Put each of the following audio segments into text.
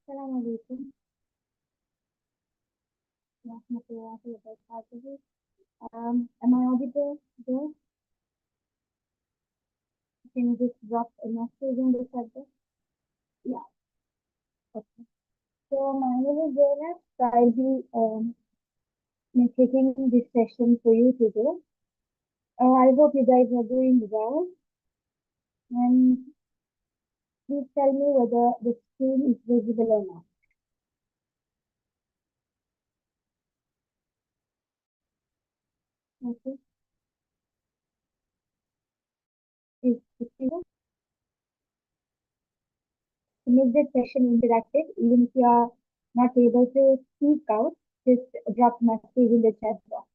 Assalamualaikum warahmatullahi wabarakatuh. Am I audible there? Can you just drop a message in the subject? Yeah. Okay. So my name is Zainab. So I'll be taking this session for you today. I hope you guys are doing well. And please tell me whether the screen is visible or not. Okay. Is it clear? To make this session interactive, even if you are not able to speak out, just drop message in the chat box.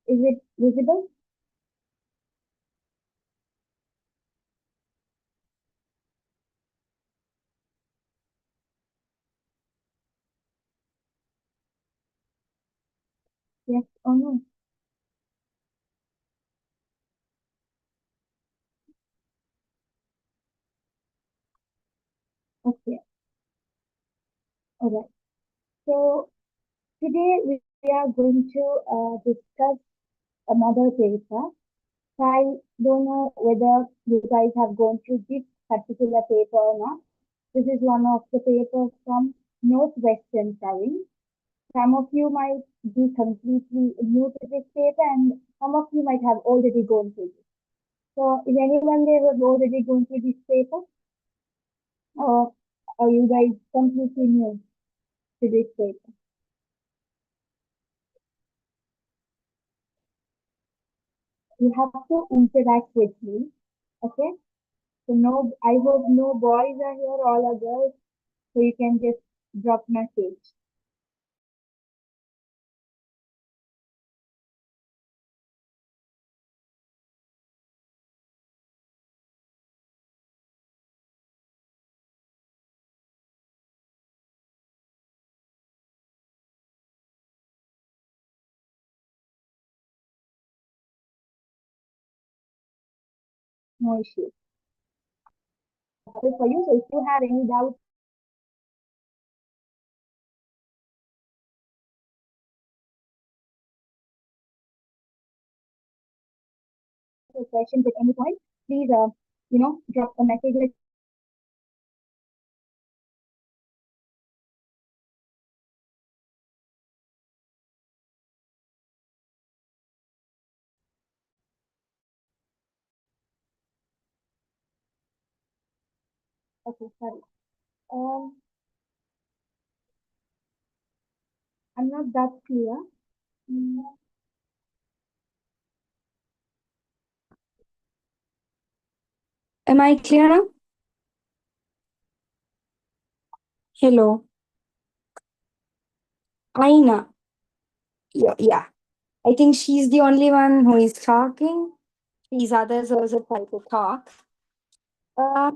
Is it visible? Yes or no? Okay, all right. So today we are going to discuss another paper. So I don't know whether you guys have gone through this particular paper or not. This is one of the papers from Northwestern Province. Some of you might be completely new to this paper, and some of you might have already gone through this. So is anyone there who has already gone through this paper, or are you guys completely new to this paper? You have to interact with me. Okay? So no, I hope no boys are here, all are girls. So you can just drop message. No issue. For you. So if you have any doubt or questions at any point, please drop a message like okay, sorry. Um I'm not that clear. Mm, Am I clear now? Hello. Aina. Yeah. I think she's the only one who is talking. These others also try to talk. Uh,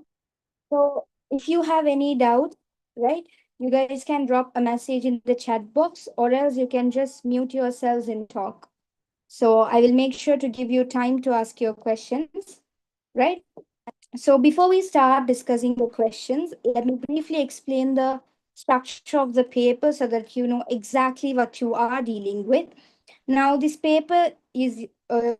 so if you have any doubt, right, you guys can drop a message in the chat box, or else you can just mute yourselves and talk. So I will make sure to give you time to ask your questions, right? So before we start discussing the questions, let me briefly explain the structure of the paper so that you know exactly what you are dealing with. Now, this paper is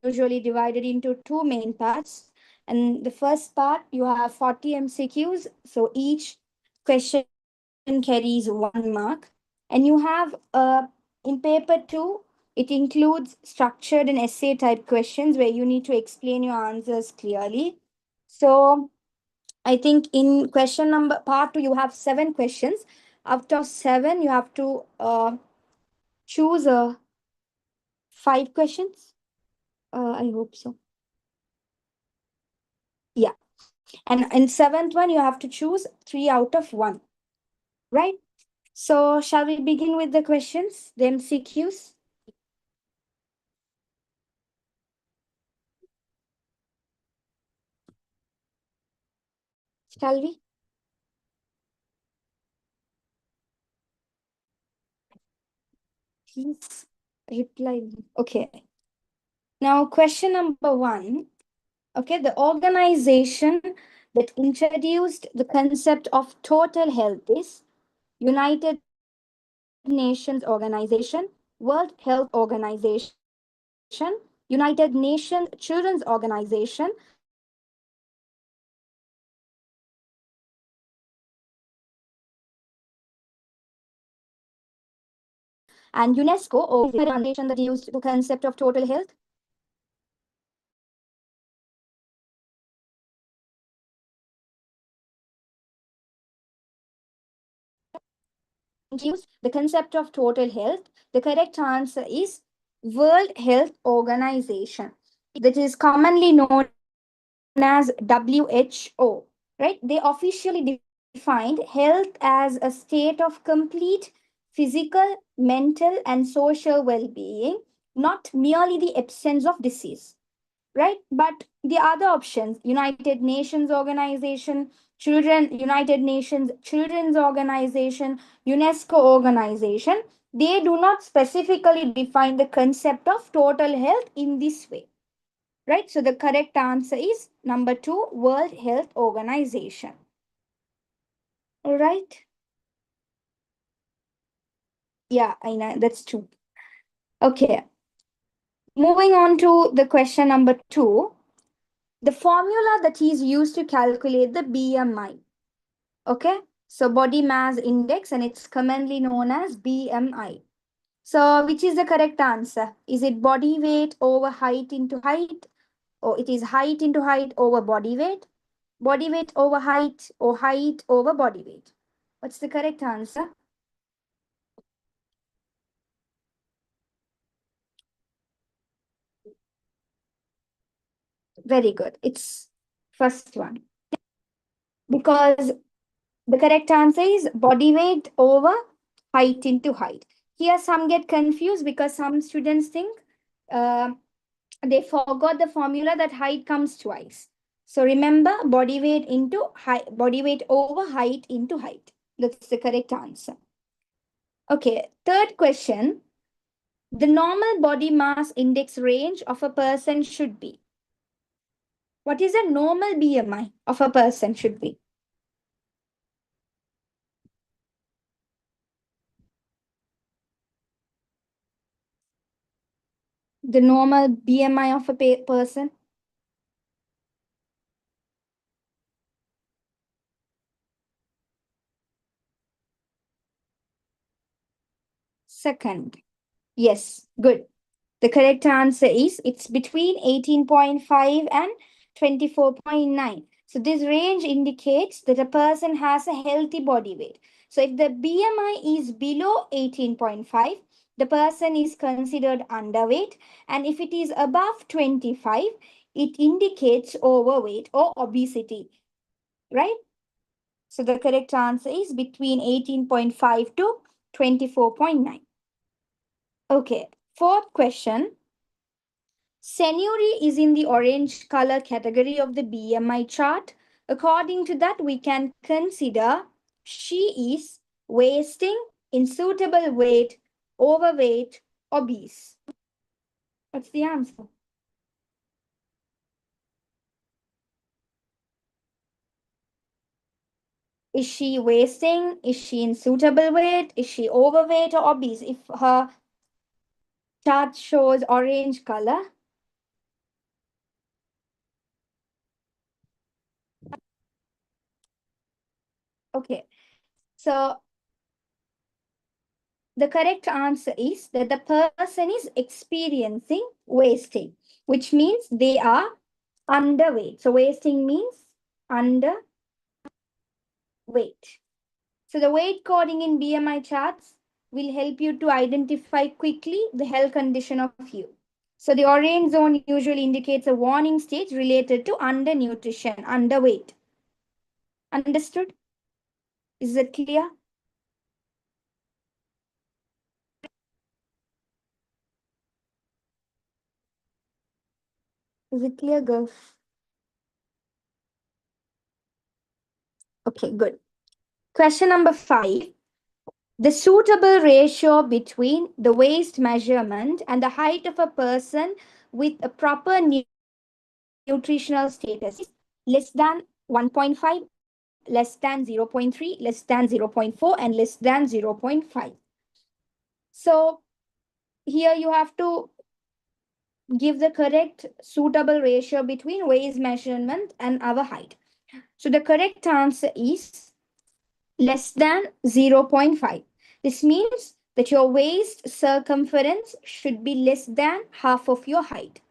usually divided into two main parts. And the first part, you have 40 MCQs. So each question carries 1 mark. And you have in paper two, it includes structured and essay type questions where you need to explain your answers clearly. So I think in question number part two, you have 7 questions. Out of 7, you have to choose 5 questions. I hope so. Yeah. And in seventh one, you have to choose 3 out of 1. Right? So shall we begin with the questions, the MCQs? Shall we? Please reply. Okay. Now, question number 1. Okay, the organization that introduced the concept of total health is United Nations Organization, World Health Organization, United Nations Children's Organization, and UNESCO. Organization that used the concept of total health. Use the concept of total health? The correct answer is World Health Organization, that is commonly known as WHO, right? They officially defined health as a state of complete physical, mental, and social well being, not merely the absence of disease, right? But the other options, United Nations Organization, United Nations Children's Organization, UNESCO Organization, they do not specifically define the concept of total health in this way, right? So the correct answer is number 2, World Health Organization. All right. Yeah, I know that's true. Okay. Moving on to the question number 2, the formula that is used to calculate the BMI. Okay, so body mass index, and it's commonly known as BMI. So which is the correct answer? Is it body weight over height into height, or it is height into height over body weight over height, or height over body weight? What's the correct answer? Very good. It's first one. Because the correct answer is body weight over height into height. Here some get confused because some students think they forgot the formula that height comes twice. So remember, body weight into height, body weight over height into height. That's the correct answer. Okay, third question. The normal body mass index range of a person should be. What is a normal BMI of a person should be? The normal BMI of a person? Second. Yes, good. The correct answer is it's between 18.5 and 24.9. So this range indicates that a person has a healthy body weight. So if the BMI is below 18.5, the person is considered underweight. And if it is above 25, it indicates overweight or obesity, right? So the correct answer is between 18.5 to 24.9. Okay, fourth question. Senuri is in the orange color category of the BMI chart. According to that, we can consider she is wasting, unsuitable weight, overweight, obese. What's the answer? Is she wasting? Is she in suitable weight? Is she overweight or obese? If her chart shows orange color. Okay, so the correct answer is that the person is experiencing wasting, which means they are underweight. So wasting means underweight. So the weight coding in BMI charts will help you to identify quickly the health condition of you. So the orange zone usually indicates a warning stage related to undernutrition, underweight. Understood? Is that clear? Is it clear, girls? Okay, good. Question number 5. The suitable ratio between the waist measurement and the height of a person with a proper nutritional status is less than 1.5, less than 0.3, less than 0.4, and less than 0.5. So here you have to give the correct suitable ratio between waist measurement and our height. So the correct answer is less than 0.5. This means that your waist circumference should be less than half of your height.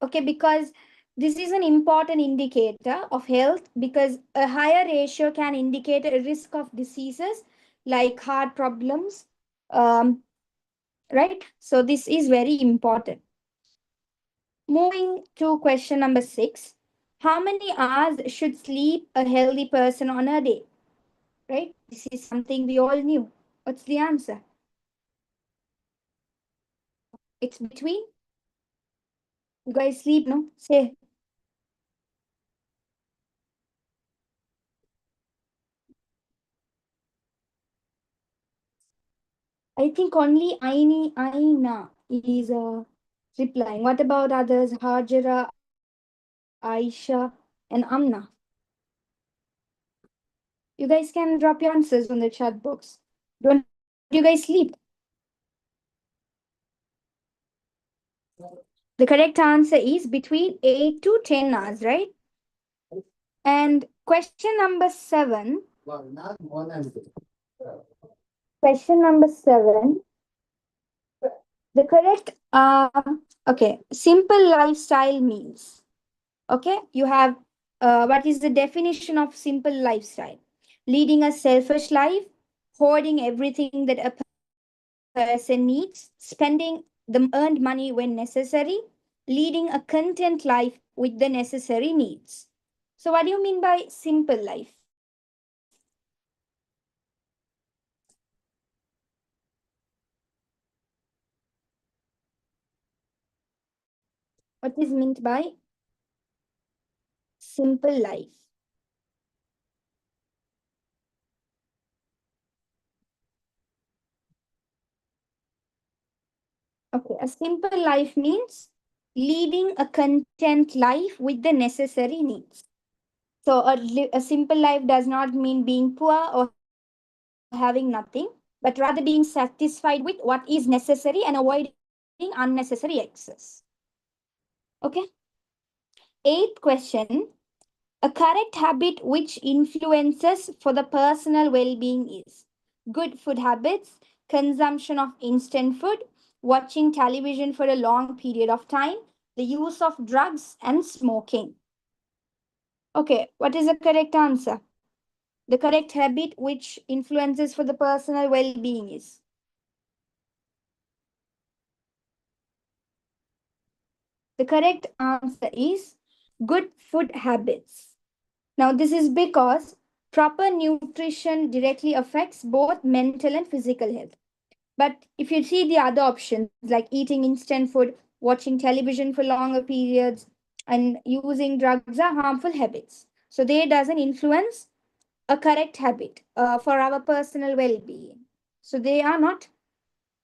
Okay, because this is an important indicator of health, because a higher ratio can indicate a risk of diseases like heart problems, right? So this is very important. Moving to question number 6. How many hours should sleep a healthy person on a day? Right? This is something we all knew. What's the answer? It's between. You guys sleep, no? Say. I think only Aina is replying. What about others? Hajara, Aisha, and Amna. You guys can drop your answers on the chat box. Don't you guys sleep? The correct answer is between 8 to 10 hours, right? And question number 7. Question number 7. The correct, okay, simple lifestyle means, okay, you have, what is the definition of simple lifestyle? Leading a selfish life, hoarding everything that a person needs, spending the earned money when necessary, leading a content life with the necessary needs. So what do you mean by simple life? What is meant by simple life? Okay, a simple life means leading a content life with the necessary needs. So a simple life does not mean being poor or having nothing, but rather being satisfied with what is necessary and avoiding unnecessary excess. Okay. 8th question. A correct habit which influences for the personal well-being is good food habits, consumption of instant food, watching television for a long period of time, the use of drugs, and smoking. Okay, what is the correct answer? The correct habit which influences for the personal well-being is. The correct answer is good food habits. Now, this is because proper nutrition directly affects both mental and physical health. But if you see the other options like eating instant food, watching television for longer periods, and using drugs are harmful habits. So they doesn't influence a correct habit for our personal well-being. So they are not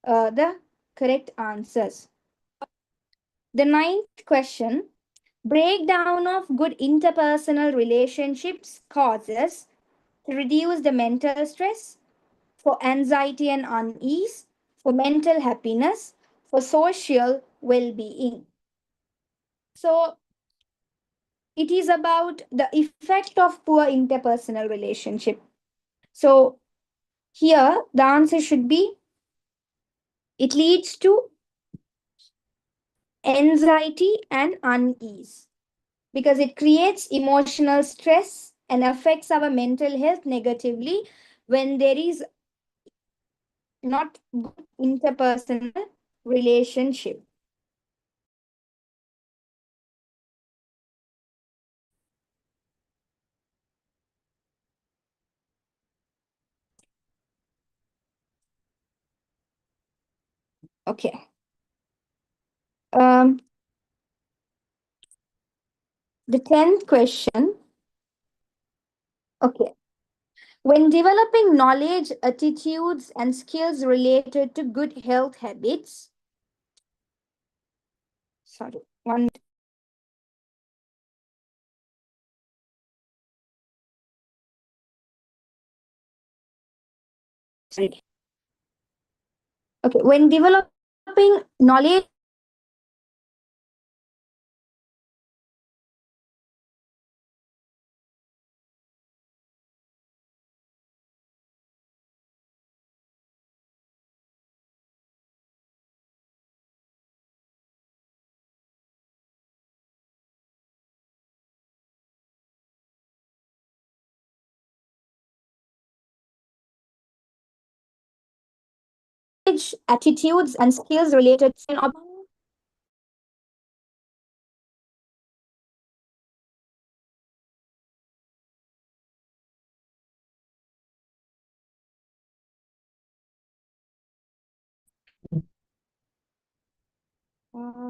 the correct answers. The 9th question, breakdown of good interpersonal relationships causes to reduce the mental stress, for anxiety and unease, for mental happiness, for social well-being. So it is about the effect of poor interpersonal relationship. So here the answer should be it leads to anxiety and unease because it creates emotional stress and affects our mental health negatively when there is not good interpersonal relationship. Okay. Um, the 10th question. Okay. When developing knowledge, attitudes, and skills related to good health habits, sorry, one Sorry. Okay, when developing knowledge, attitudes, and skills related to an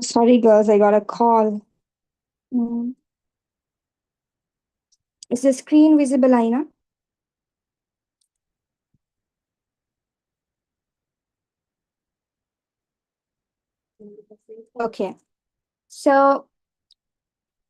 sorry, girls, I got a call. Mm. Is the screen visible, Aina? Okay. So,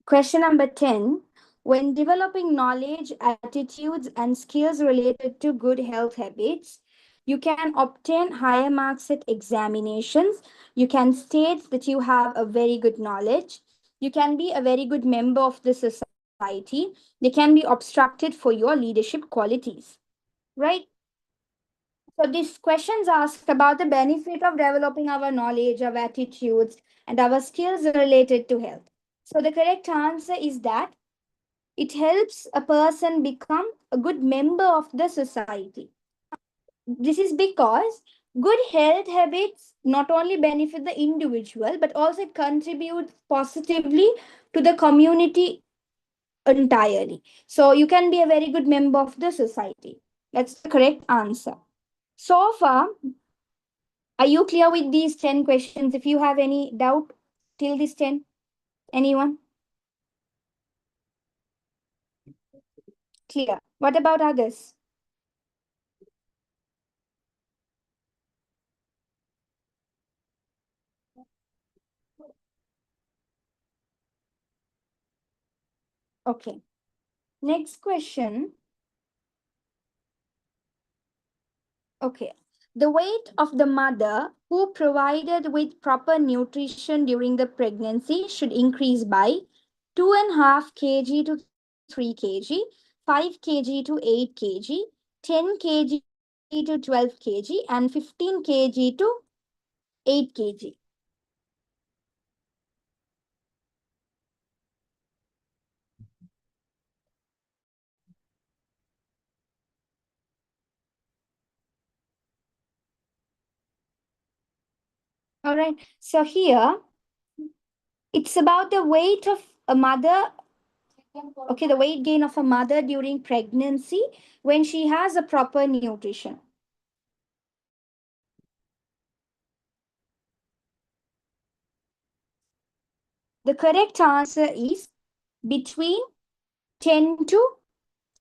question number 10. When developing knowledge, attitudes, and skills related to good health habits, you can obtain higher marks at examinations. You can state that you have a very good knowledge. You can be a very good member of the society. They can be obstructed for your leadership qualities, right? So these questions ask about the benefit of developing our knowledge, our attitudes, and our skills related to health. So the correct answer is that it helps a person become a good member of the society. This is because good health habits not only benefit the individual, but also contribute positively to the community entirely. So you can be a very good member of the society. That's the correct answer. So far, are you clear with these 10 questions? If you have any doubt till this 10, anyone? Clear. What about others? Okay. Next question. Okay. The weight of the mother who provided with proper nutrition during the pregnancy should increase by 2.5 kg to 3 kg, 5 kg to 8 kg, 10 kg to 12 kg, and 15 kg to 8 kg. All right. So here it's about the weight of a mother. Okay, the weight gain of a mother during pregnancy when she has a proper nutrition. The correct answer is between 10 to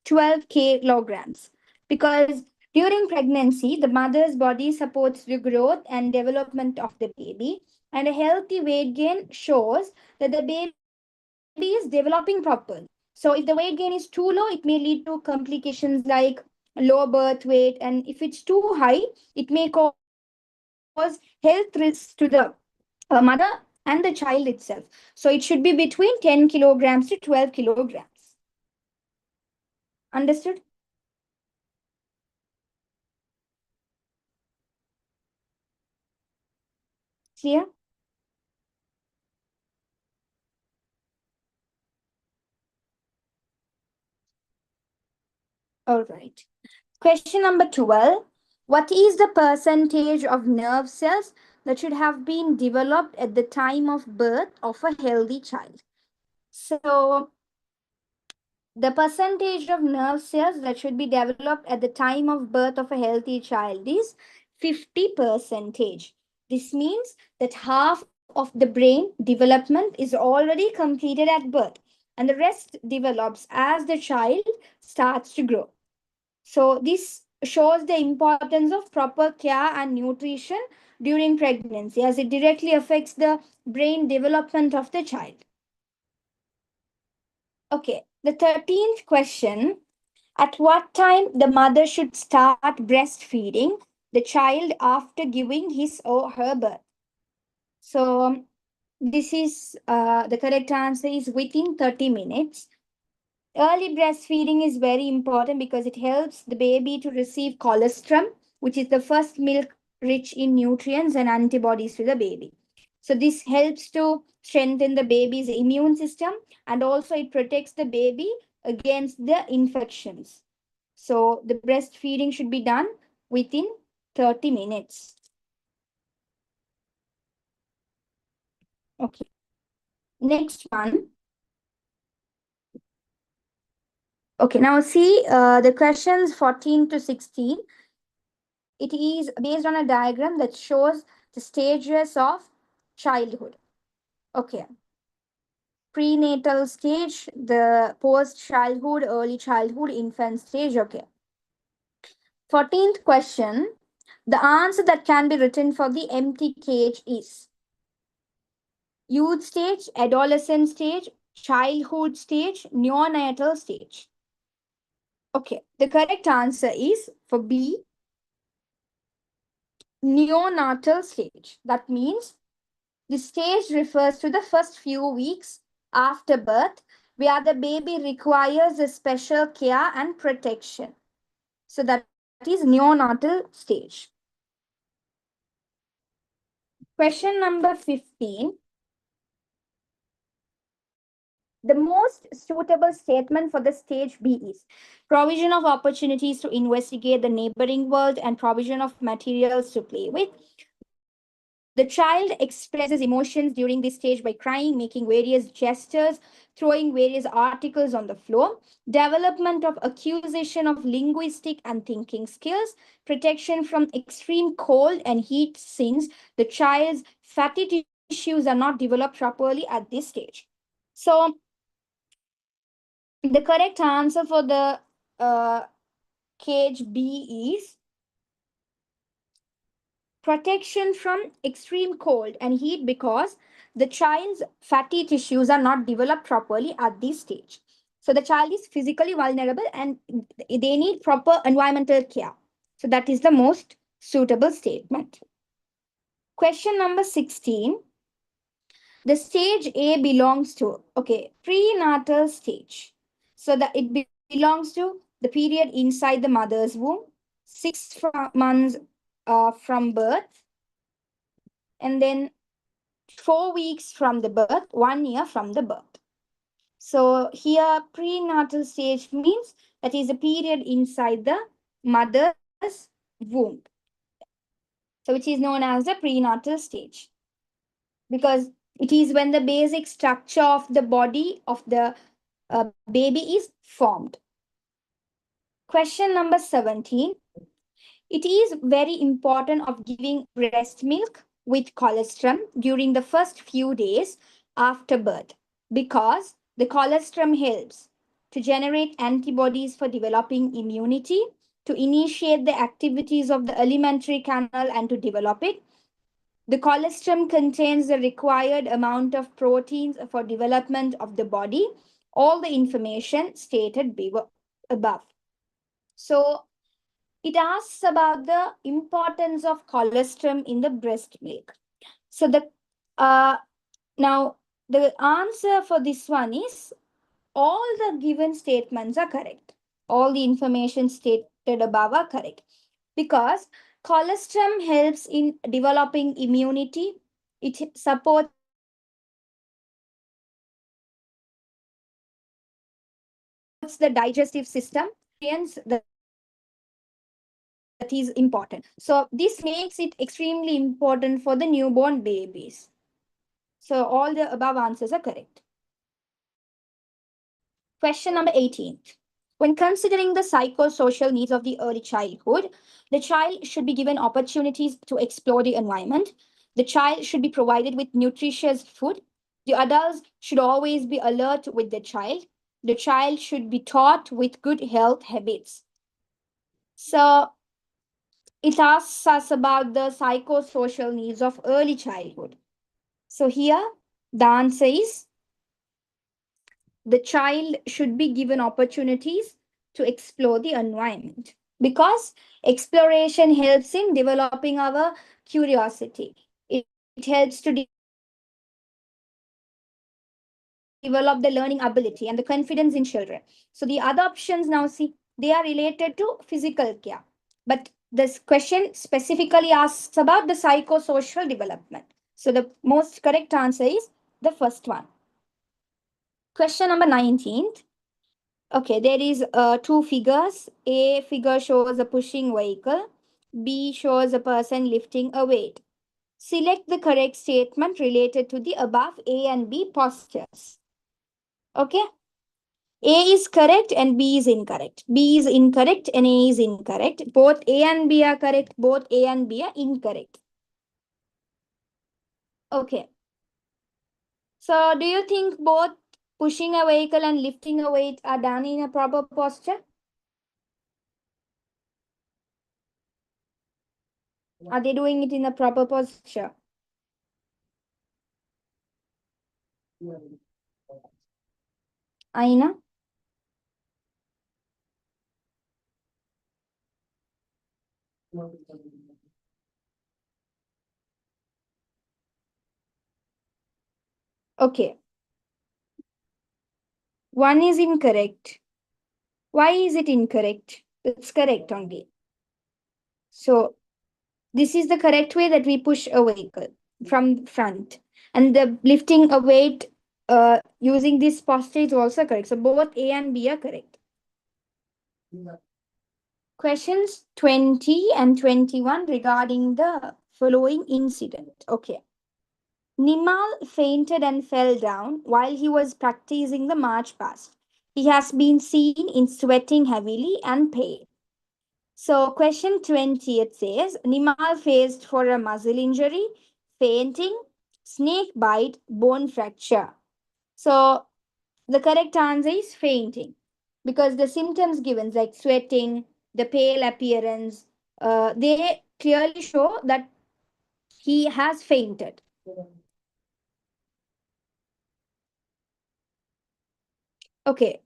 12 kilograms because during pregnancy, the mother's body supports the growth and development of the baby, and a healthy weight gain shows that the baby is developing properly. So if the weight gain is too low, it may lead to complications like low birth weight, and if it's too high, it may cause health risks to the mother and the child itself. So it should be between 10 kilograms to 12 kilograms. Understood? Clear? All right. Question number 12. What is the percentage of nerve cells that should have been developed at the time of birth of a healthy child? So the percentage of nerve cells that should be developed at the time of birth of a healthy child is 50%. This means that half of the brain development is already completed at birth, and the rest develops as the child starts to grow. So this shows the importance of proper care and nutrition during pregnancy as it directly affects the brain development of the child. Okay, the 13th question. At what time the mother should start breastfeeding the child after giving his or her birth? So this is the correct answer is within 30 minutes. Early breastfeeding is very important because it helps the baby to receive colostrum, which is the first milk rich in nutrients and antibodies to the baby. So this helps to strengthen the baby's immune system, and also it protects the baby against the infections. So the breastfeeding should be done within 30 minutes. Okay. Next one. Okay, now see the questions 14 to 16. It is based on a diagram that shows the stages of childhood. Okay. Prenatal stage, the post-childhood, early childhood, infant stage. Okay. 14th question. The answer that can be written for the empty cage is youth stage, adolescent stage, childhood stage, neonatal stage. Okay. The correct answer is for B, neonatal stage. That means the stage refers to the first few weeks after birth, where the baby requires a special care and protection. So that is neonatal stage. Question number 15. The most suitable statement for the stage B is provision of opportunities to investigate the neighboring world and provision of materials to play with. The child expresses emotions during this stage by crying, making various gestures, throwing various articles on the floor. Development of acquisition of linguistic and thinking skills, protection from extreme cold and heat since the child's fatty tissues are not developed properly at this stage. So the correct answer for the cage B is protection from extreme cold and heat because the child's fatty tissues are not developed properly at this stage. So the child is physically vulnerable and they need proper environmental care. So that is the most suitable statement. Question number 16. The stage A belongs to, okay, prenatal stage. So that it belongs to the period inside the mother's womb, 6 months from birth, and then 4 weeks from the birth, 1 year from the birth. So here prenatal stage means that is a period inside the mother's womb. So which is known as the prenatal stage. Because it is when the basic structure of the body of the baby is formed. Question number 17. It is very important of giving breast milk with colostrum during the first few days after birth because the colostrum helps to generate antibodies for developing immunity, to initiate the activities of the alimentary canal and to develop it. The colostrum contains the required amount of proteins for development of the body. All the information stated above. So it asks about the importance of colostrum in the breast milk. So now the answer for this one is all the given statements are correct. All the information stated above are correct because colostrum helps in developing immunity. It supports the digestive system. That is important. So this makes it extremely important for the newborn babies. So all the above answers are correct. Question number 18. When considering the psychosocial needs of the early childhood, the child should be given opportunities to explore the environment. The child should be provided with nutritious food. The adults should always be alert with the child. The child should be taught with good health habits. So it asks us about the psychosocial needs of early childhood. So here the answer is the child should be given opportunities to explore the environment, because exploration helps in developing our curiosity. It helps to develop the learning ability and the confidence in children. So the other options now, see, they are related to physical care. But this question specifically asks about the psychosocial development. So the most correct answer is the first one. Question number 19. Okay, there is two figures. A figure shows a pushing vehicle. B shows a person lifting a weight. Select the correct statement related to the above A and B postures. Okay. A is correct and B is incorrect. B is incorrect and A is incorrect. Both A and B are correct. Both A and B are incorrect. Okay. So do you think both pushing a vehicle and lifting a weight are done in a proper posture? Are they doing it in a proper posture? Aina? Okay. One is incorrect. Why is it incorrect? It's correct only. So this is the correct way that we push a vehicle from front. And the lifting a weight using this posture is also correct. So both A and B are correct. Questions 20 and 21 regarding the following incident. Okay. Nimal fainted and fell down while he was practicing the march past. He has been seen in sweating heavily and pale. So question 20, it says, Nimal faced for a muscle injury, fainting, snake bite, bone fracture. So the correct answer is fainting, because the symptoms given like sweating, the pale appearance, they clearly show that he has fainted. Okay.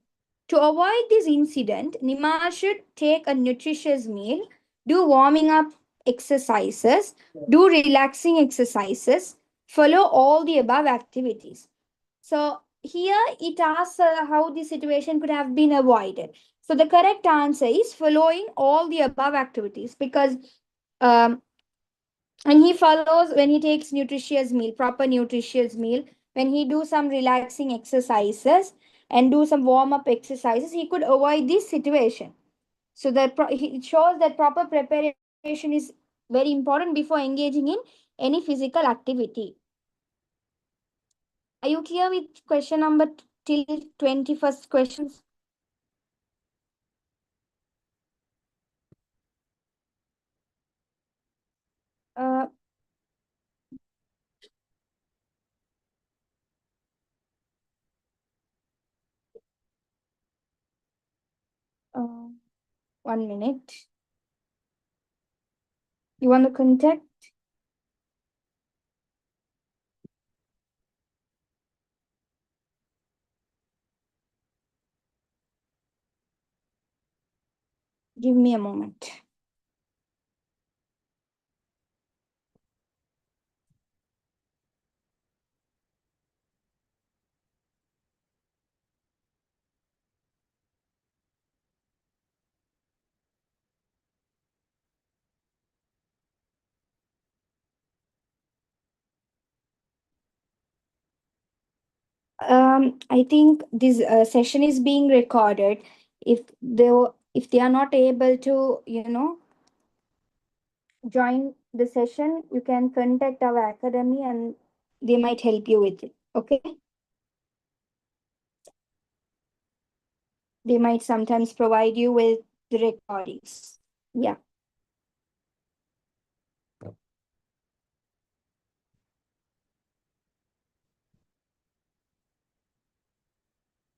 To avoid this incident, Nima should take a nutritious meal, do warming up exercises, do relaxing exercises, follow all the above activities. So here it asks how the situation could have been avoided. So the correct answer is following all the above activities, because um, and he follows when he takes nutritious meal, proper nutritious meal, when he do some relaxing exercises and do some warm up exercises, he could avoid this situation. So that it shows that proper preparation is very important before engaging in any physical activity. Are you clear with question number till 21st questions? Uh, 1 minute. You want to contact? Give me a moment. I think this session is being recorded. If they are not able to, join the session, you can contact our academy and they might help you with it. Okay. They might sometimes provide you with the recordings. Yeah.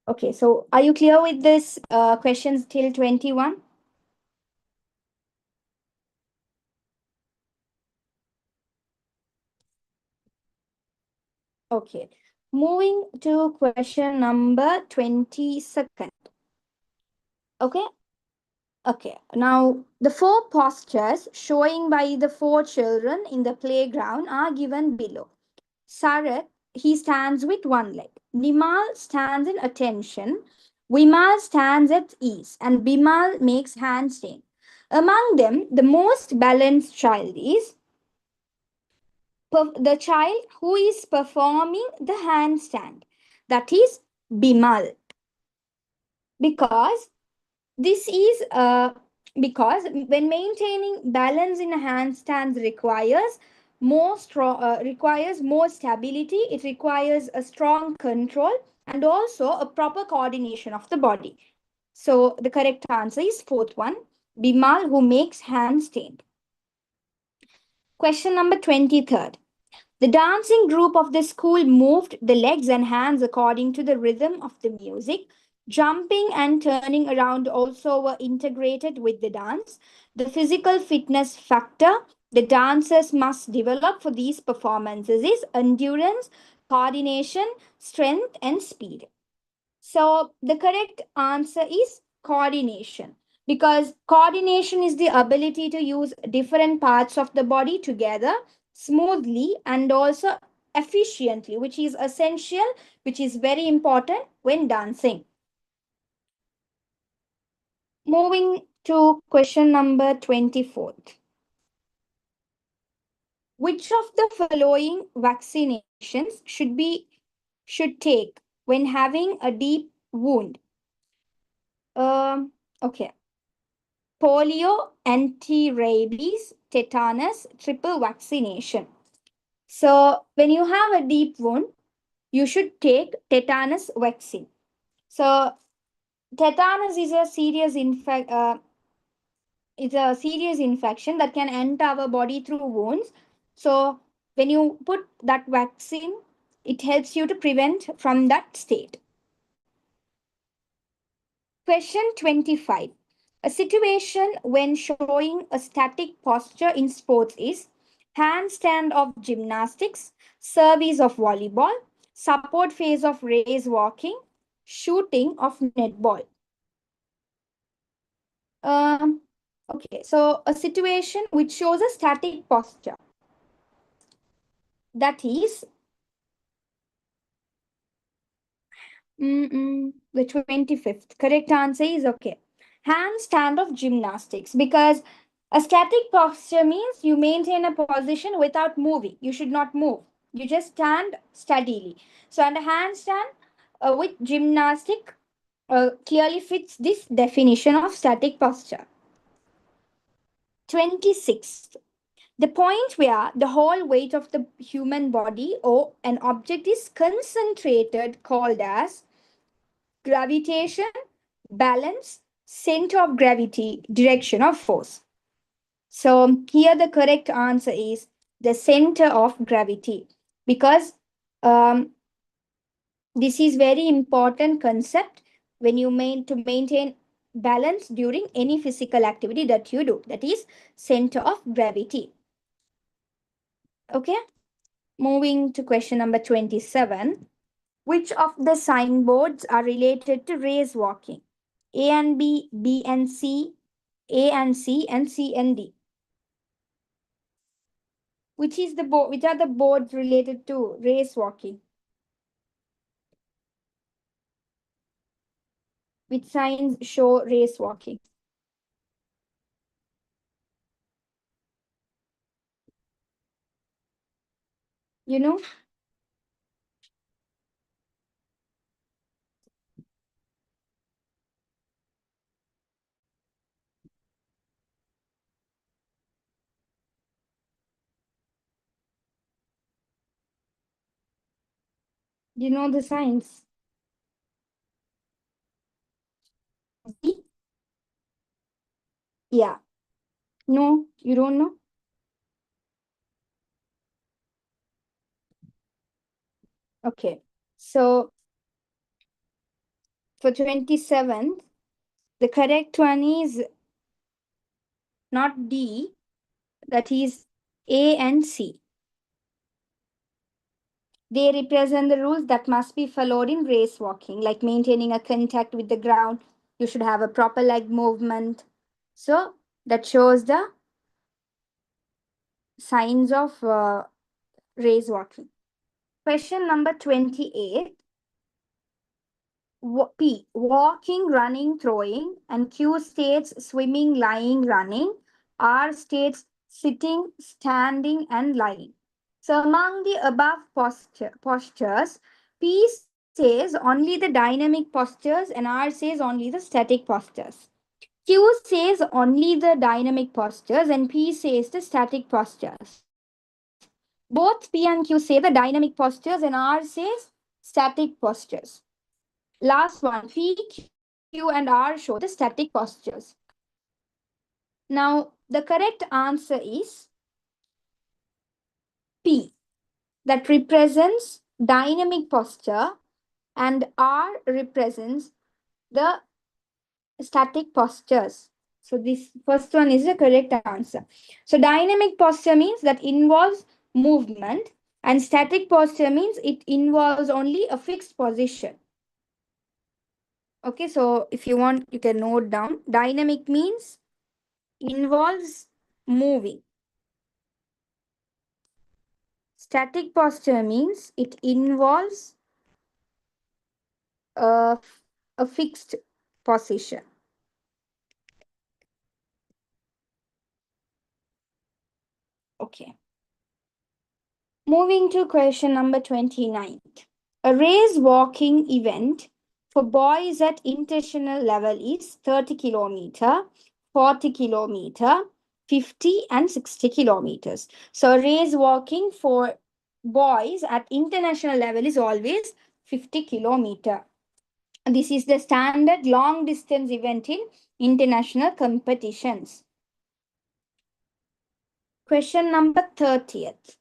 Okay. So are you clear with this questions till 21? Okay. Moving to question number 22nd. Okay. Okay, now the four postures showing by the four children in the playground are given below. Sarat, he stands with one leg. Nimal stands in attention. Vimal stands at ease. And Bimal makes handstand. Among them, the most balanced child is the child who is performing the handstand. That is Bimal. Because this is because when maintaining balance in a handstand requires more stability. It requires a strong control and also a proper coordination of the body. So the correct answer is fourth one, Bimal, who makes handstand. Question number 23rd. The dancing group of the school moved the legs and hands according to the rhythm of the music. Jumping and turning around also were integrated with the dance. The physical fitness factor the dancers must develop for these performances is endurance, coordination, strength, and speed. So the correct answer is coordination, because coordination is the ability to use different parts of the body together smoothly and also efficiently, which is essential, which is very important when dancing. Moving to question number 24. Which of the following vaccinations should take when having a deep wound? Okay. Polio, anti-rabies, tetanus, triple vaccination. So when you have a deep wound, you should take tetanus vaccine. So tetanus is a serious infection that can enter our body through wounds. So when you put that vaccine, it helps you to prevent from that state. Question 25. A situation when showing a static posture in sports is handstand of gymnastics, service of volleyball, support phase of race walking, shooting of netball. Um, okay, so a situation which shows a static posture. That is the 25th. Correct answer is okay. Handstand of gymnastics, because a static posture means you maintain a position without moving. You should not move. You just stand steadily. So, and a handstand with gymnastic clearly fits this definition of static posture. 26th. The point where the whole weight of the human body or an object is concentrated, called as gravitation, balance, center of gravity, direction of force. So here the correct answer is the center of gravity, because um, this is very important concept when you maintain balance during any physical activity that you do. That is center of gravity. Okay. Moving to question number 27. Which of the signboards are related to race walking? A and B, B and C, A and C, and C and D. Which are the boards related to race walking? Which signs show race walking? You know? You know the signs? D? Yeah. No, you don't know? Okay. So for 27th, the correct one is not D, that is A and C. They represent the rules that must be followed in race walking, like maintaining a contact with the ground. You should have a proper leg movement. So that shows the signs of race walking. Question number 28. P. Walking, running, throwing. And Q states swimming, lying, running. R states sitting, standing, and lying. So among the above postures, P says only the dynamic postures and R says only the static postures. Q says only the dynamic postures and P says the static postures. Both P and Q say the dynamic postures and R says static postures. Last one, P, Q, and R show the static postures. Now, the correct answer is P, that represents dynamic posture, and R represents the static postures. So this first one is the correct answer. So dynamic posture means that involves movement, and static posture means it involves only a fixed position. Okay, so if you want, you can note down. Dynamic means involves moving. Static posture means it involves a, a fixed position. Okay. Moving to question number 29. A race walking event for boys at international level is 30 kilometer, 40 kilometer, 50 and 60 kilometers. So race walking for boys at international level is always 50 kilometer. This is the standard long distance event in international competitions. Question number 30th.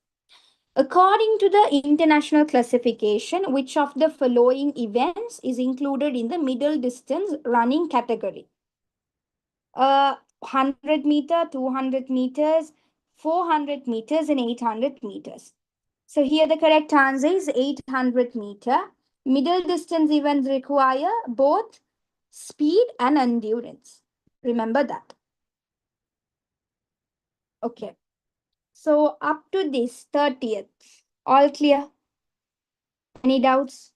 According to the international classification, which of the following events is included in the middle distance running category? 100 meter, 200 meters, 400 meters, and 800 meters. So here the correct answer is 800 meter. Middle distance events require both speed and endurance. Remember that. Okay. So up to this 30th, all clear? Any doubts?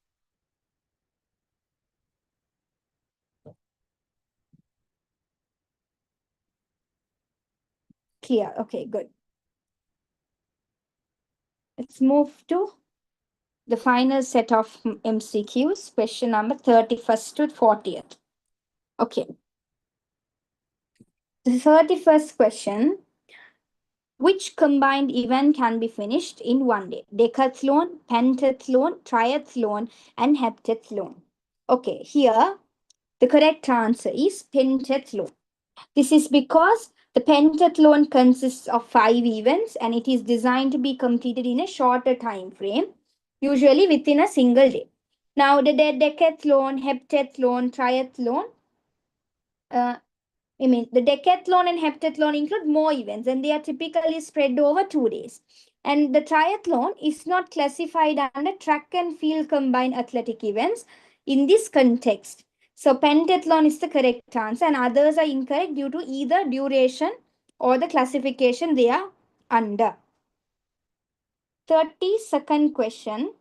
Clear. Okay, good. Let's move to the final set of MCQs, question number 31st to 40th. Okay. The 31st question, which combined event can be finished in one day? Decathlon, pentathlon, triathlon, and heptathlon. Okay, here the correct answer is pentathlon. This is because the pentathlon consists of 5 events and it is designed to be completed in a shorter time frame, usually within a single day. Now, the decathlon, heptathlon, triathlon, the decathlon and heptathlon include more events and they are typically spread over 2 days. And the triathlon is not classified under track and field combined athletic events in this context. So pentathlon is the correct answer and others are incorrect due to either duration or the classification they are under. 32nd question.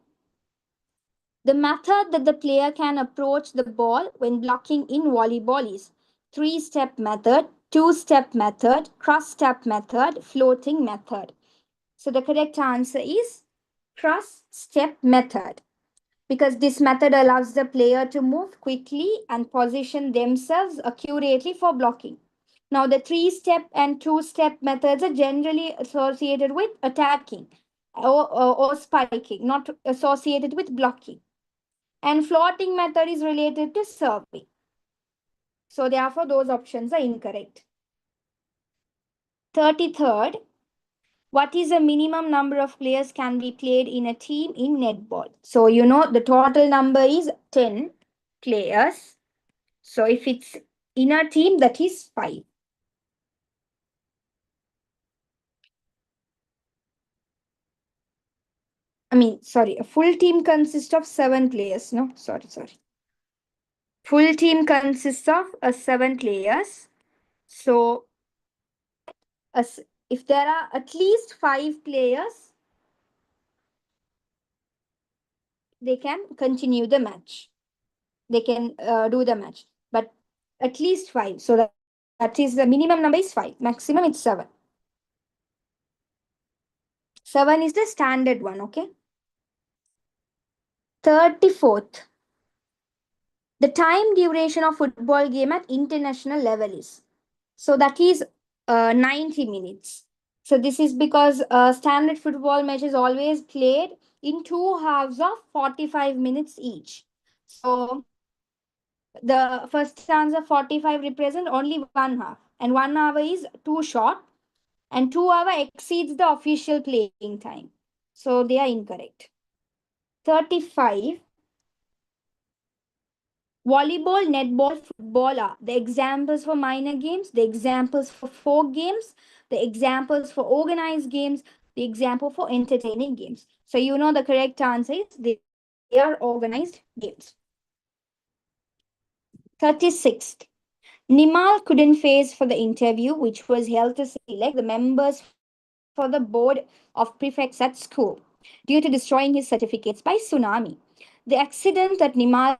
The method that the player can approach the ball when blocking in volleyball is 3-step method, 2-step method, cross-step method, floating method. So the correct answer is cross-step method, because this method allows the player to move quickly and position themselves accurately for blocking. Now, the 3-step and 2-step methods are generally associated with attacking or spiking, not associated with blocking. And floating method is related to serving. So therefore, those options are incorrect. 33rd, what is the minimum number of players can be played in a team in netball? So you know the total number is 10 players. So if it's in a team, that is 5. A full team consists of 7 players. No, sorry. Full team consists of 7 players. So if there are at least 5 players, they can continue the match. They can do the match, but at least 5. So that is the minimum number is 5. Maximum it's 7. 7 is the standard one, okay? 34th. The time duration of football game at international level is. So that is 90 minutes. So this is because standard football match is always played in 2 halves of 45 minutes each. So the first answer 45 represent only 1 half, and 1 hour is too short, and 2 hour exceeds the official playing time. So they are incorrect. 35. Volleyball, netball, football are the examples for minor games, the examples for folk games, the examples for organized games, the example for entertaining games. So you know the correct answer is they are organized games. 36th. Nimal couldn't face for the interview, which was held to select the members for the board of prefects at school due to destroying his certificates by tsunami. The accident that Nimal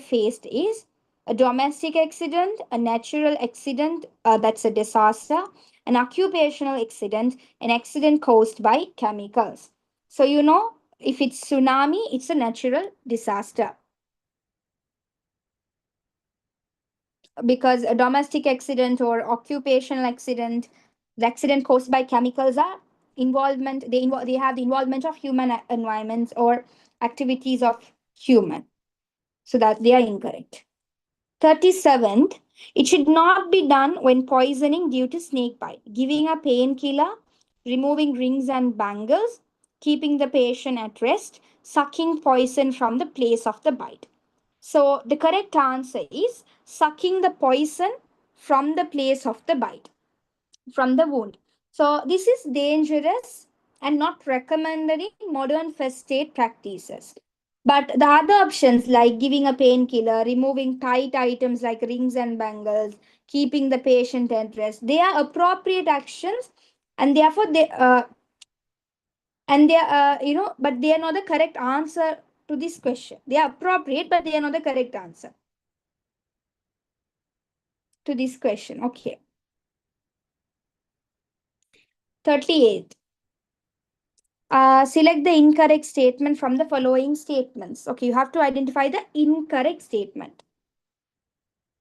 faced is a domestic accident, a natural accident, that's a disaster, an occupational accident, an accident caused by chemicals. So, you know, if it's tsunami, it's a natural disaster. Because a domestic accident or occupational accident, the accident caused by chemicals are involvement, they have the involvement of human environments or activities of human. So that they are incorrect. 37th, it should not be done when poisoning due to snake bite. Giving a painkiller, removing rings and bangles, keeping the patient at rest, sucking poison from the place of the bite. So the correct answer is sucking the poison from the place of the bite, from the wound. So this is dangerous and not recommended in modern first aid practices. But the other options like giving a painkiller, removing tight items like rings and bangles, keeping the patient at rest, they are appropriate actions, and therefore but they are not the correct answer to this question. They are appropriate, but they are not the correct answer to this question. Okay. 38. Select the incorrect statement from the following statements. Okay, you have to identify the incorrect statement.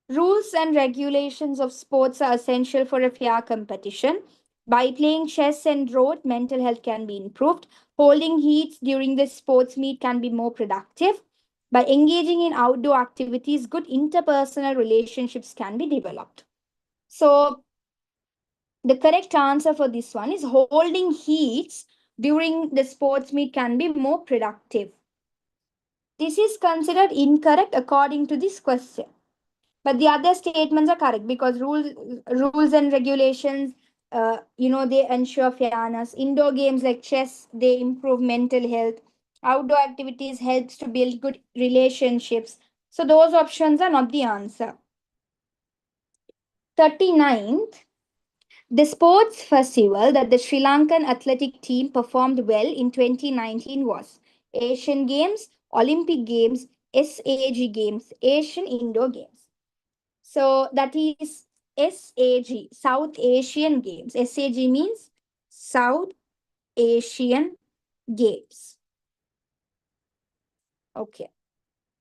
Rules and regulations of sports are essential for a fair competition. By playing chess and rote, mental health can be improved. Holding heats during the sports meet can be more productive. By engaging in outdoor activities, good interpersonal relationships can be developed. So the correct answer for this one is holding heats during the sports meet can be more productive. This is considered incorrect according to this question. But the other statements are correct because rules and regulations, they ensure fairness. Indoor games like chess, they improve mental health. Outdoor activities helps to build good relationships. So those options are not the answer. 39th, the sports festival that the Sri Lankan athletic team performed well in 2019 was Asian Games, Olympic Games, SAG Games, Asian Indoor Games. So that is SAG, South Asian Games. SAG means South Asian Games. Okay.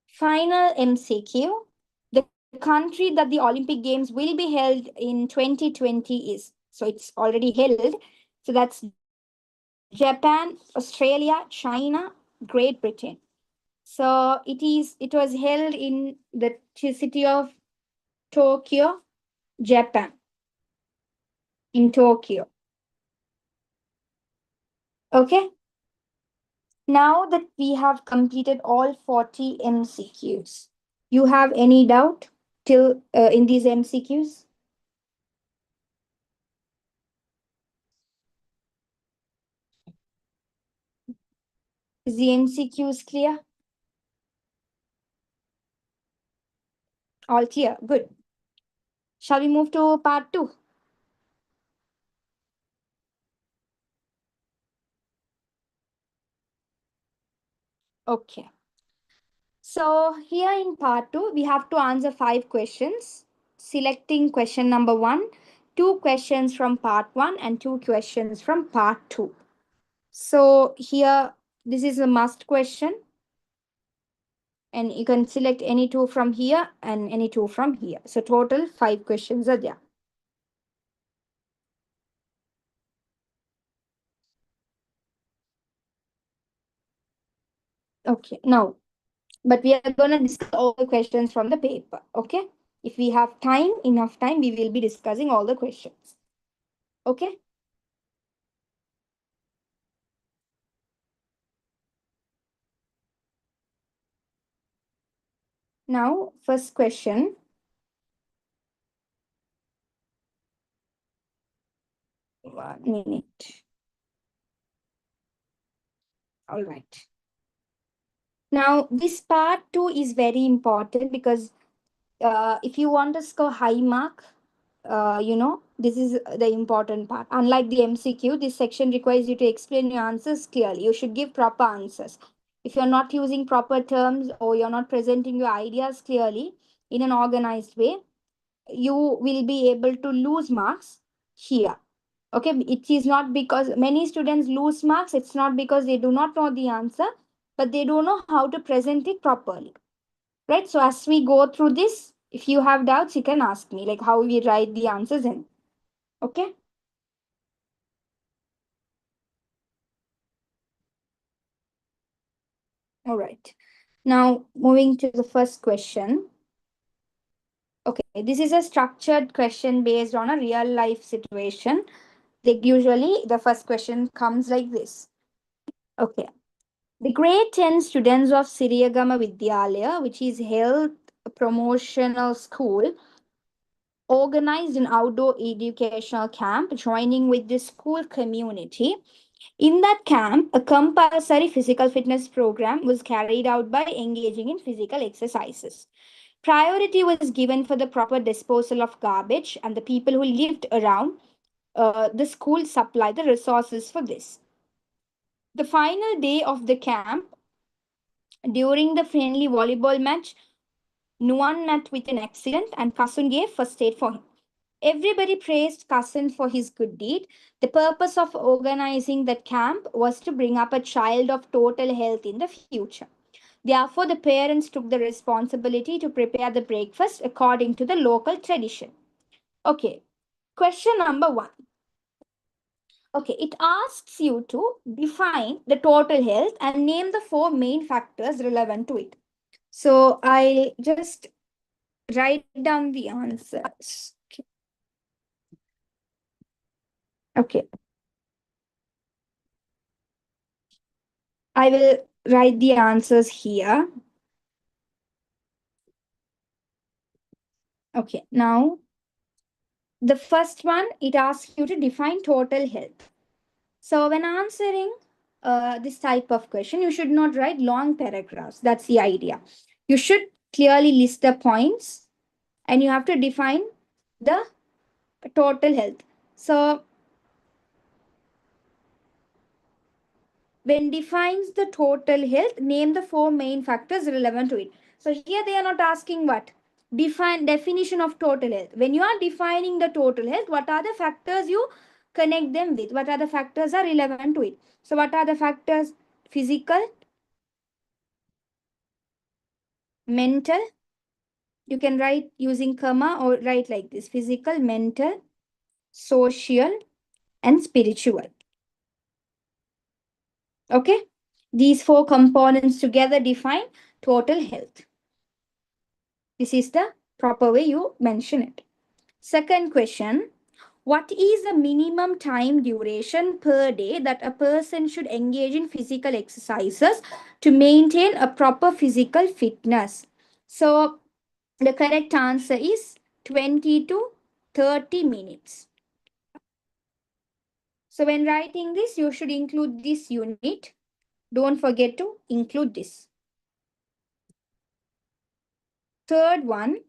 Final MCQ. The country that the Olympic Games will be held in 2020 is, so it's already held. So that's Japan, Australia, China, Great Britain. So it was held in the city of Tokyo, Japan. In Tokyo. Okay. Now that we have completed all 40 MCQs, you have any doubt till in these MCQs? Is the MCQs clear? All clear. Good. Shall we move to part 2? Okay. So here in part 2, we have to answer 5 questions, selecting question number 1, 2 questions from part 1 and 2 questions from part 2. So here, this is a must question, and you can select any 2 from here and any 2 from here. So total 5 questions are there. Okay, now, but we are going to discuss all the questions from the paper. Okay, if we have time, enough time, we will be discussing all the questions. Okay. Now, first question. 1 minute. All right. Now, this part 2 is very important because if you want to score high mark, this is the important part. Unlike the MCQ, this section requires you to explain your answers clearly. You should give proper answers. If you're not using proper terms or you're not presenting your ideas clearly in an organized way, you will be able to lose marks here. Okay, it is not because many students lose marks, it's not because they do not know the answer, but they don't know how to present it properly. Right? So as we go through this, if you have doubts, you can ask me, like how we write the answers in. Okay? All right. Now moving to the first question. Okay, this is a structured question based on a real life situation. Like usually the first question comes like this. Okay. The grade 10 students of Siriyagama Vidyalaya, which is health promotional school, organized an outdoor educational camp joining with the school community. In that camp, a compulsory physical fitness program was carried out by engaging in physical exercises. Priority was given for the proper disposal of garbage, and the people who lived around the school supplied the resources for this. The final day of the camp, during the friendly volleyball match, Nuan met with an accident and Kasun gave first aid for him. Everybody praised Kasun for his good deed. The purpose of organizing that camp was to bring up a child of total health in the future. Therefore, the parents took the responsibility to prepare the breakfast according to the local tradition. Okay, question number 1. Okay, it asks you to define the total health and name the 4 main factors relevant to it. So I'll just write down the answers. Okay. I will write the answers here. Okay, now the first one, it asks you to define total health. So when answering this type of question, you should not write long paragraphs. That's the idea. You should clearly list the points and you have to define the total health. So when defines the total health, name the 4 main factors relevant to it. So here they are not asking what? Definition of total health. When you are defining the total health, what are the factors you connect them with? What are the factors are relevant to it? So what are the factors? Physical, mental. You can write using comma or write like this. Physical, mental, social, and spiritual. Okay. These 4 components together define total health. This is the proper way you mention it. Second question, what is the minimum time duration per day that a person should engage in physical exercises to maintain a proper physical fitness? So the correct answer is 20 to 30 minutes. So when writing this, you should include this unit. Don't forget to include this. Third one,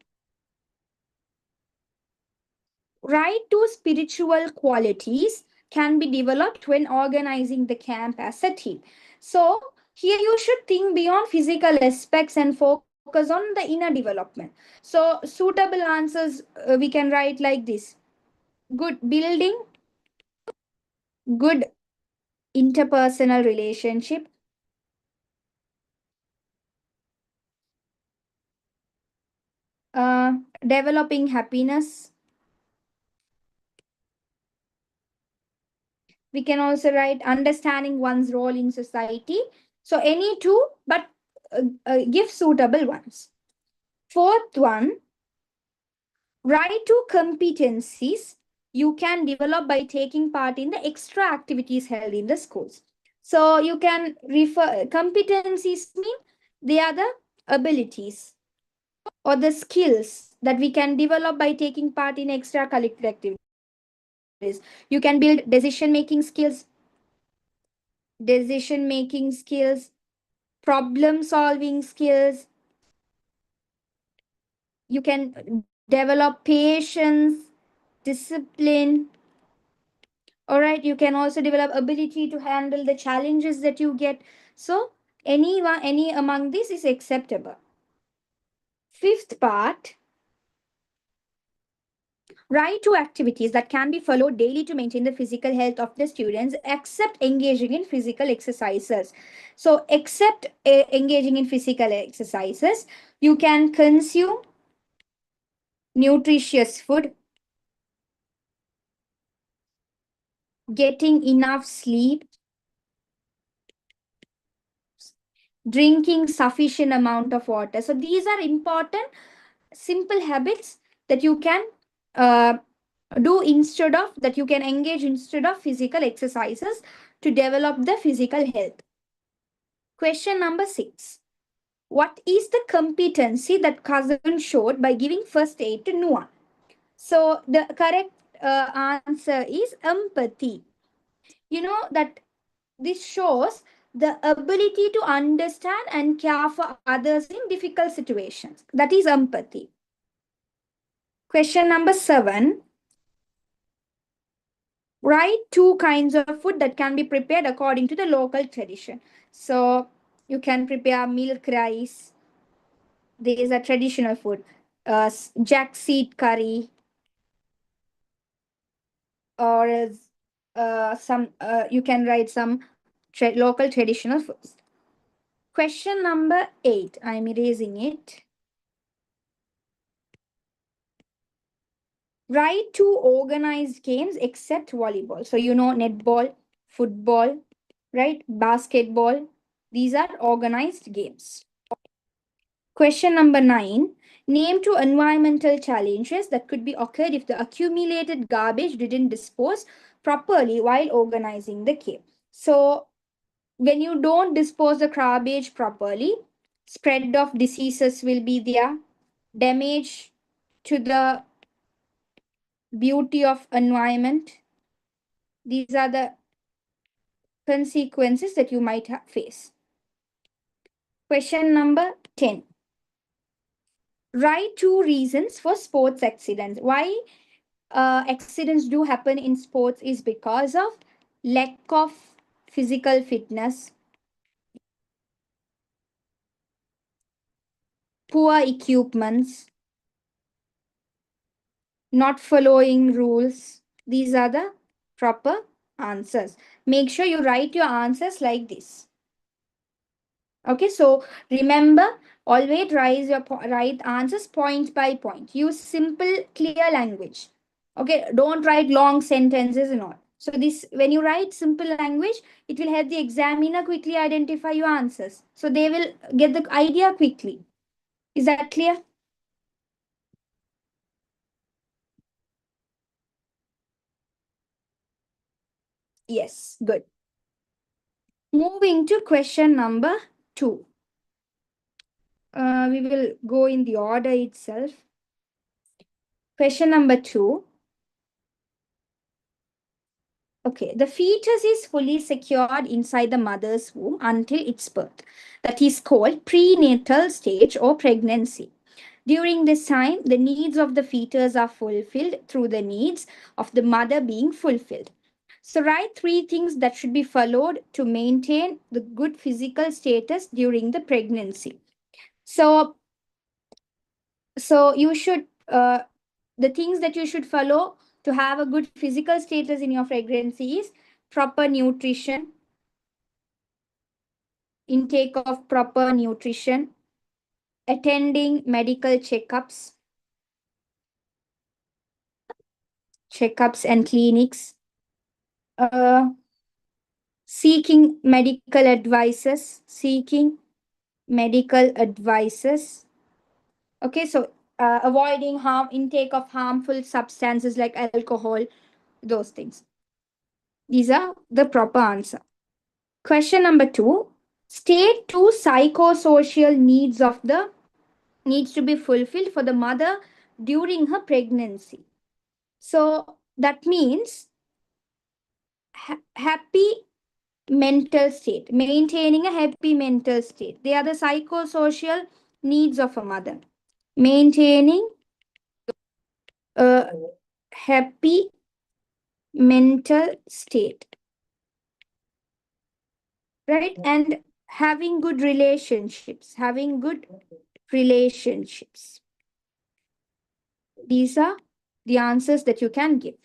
right to spiritual qualities can be developed when organizing the camp as a team. So here you should think beyond physical aspects and focus on the inner development. So suitable answers we can write like this: good building, good interpersonal relationship, developing happiness. We can also write understanding one's role in society. So any two, but give suitable ones. Fourth one, right to competencies you can develop by taking part in the extra activities held in the schools. So you can refer competencies mean they are the abilities or the skills that we can develop by taking part in extracurricular activities. You can build decision making skills, problem solving skills. You can develop patience, discipline. All right, you can also develop ability to handle the challenges that you get. So any among these is acceptable. Fifth part, right to activities that can be followed daily to maintain the physical health of the students except engaging in physical exercises. So except engaging in physical exercises, you can consume nutritious food, getting enough sleep, drinking sufficient amount of water. So these are important simple habits that you can uh, do instead of that you can engage instead of physical exercises to develop the physical health. Question number 6. What is the competency that cousin showed by giving first aid to Noah? So the correct answer is empathy. You know that this shows the ability to understand and care for others in difficult situations. That is empathy. Question number 7. Write 2 kinds of food that can be prepared according to the local tradition. So you can prepare milk rice. There is a traditional food. Jack seed curry, or some you can write some local traditional foods. Question number 8. I'm erasing it. Write 2 organized games except volleyball. So you know netball, football, right? Basketball. These are organized games. Question number 9. Name 2 environmental challenges that could be occurred if the accumulated garbage didn't dispose properly while organizing the game. So when you don't dispose the garbage properly, spread of diseases will be there, damage to the beauty of environment. These are the consequences that you might face. Question number 10. Write 2 reasons for sports accidents. Why accidents do happen in sports is because of lack of physical fitness, poor equipments, not following rules. These are the proper answers. Make sure you write your answers like this. Okay, so remember, always write answers point by point. Use simple, clear language. Okay, don't write long sentences and all. So this, when you write simple language, it will help the examiner quickly identify your answers. So they will get the idea quickly. Is that clear? Yes, good. Moving to question number 2. We will go in the order itself. Question number 2. Okay, the fetus is fully secured inside the mother's womb until its birth. That is called prenatal stage or pregnancy. During this time, the needs of the fetus are fulfilled through the needs of the mother being fulfilled. So write three things that should be followed to maintain the good physical status during the pregnancy. So, so you should the things that you should follow to have a good physical status in your pregnancy is proper nutrition, intake of proper nutrition, attending medical checkups and clinics, uh, seeking medical advices. Okay, so avoiding intake of harmful substances like alcohol, those things. These are the proper answer. Question number 2. State two psychosocial needs to be fulfilled for the mother during her pregnancy. So that means happy mental state, maintaining a happy mental state. They are the psychosocial needs of a mother. Maintaining a happy mental state, right? And having good relationships. These are the answers that you can give.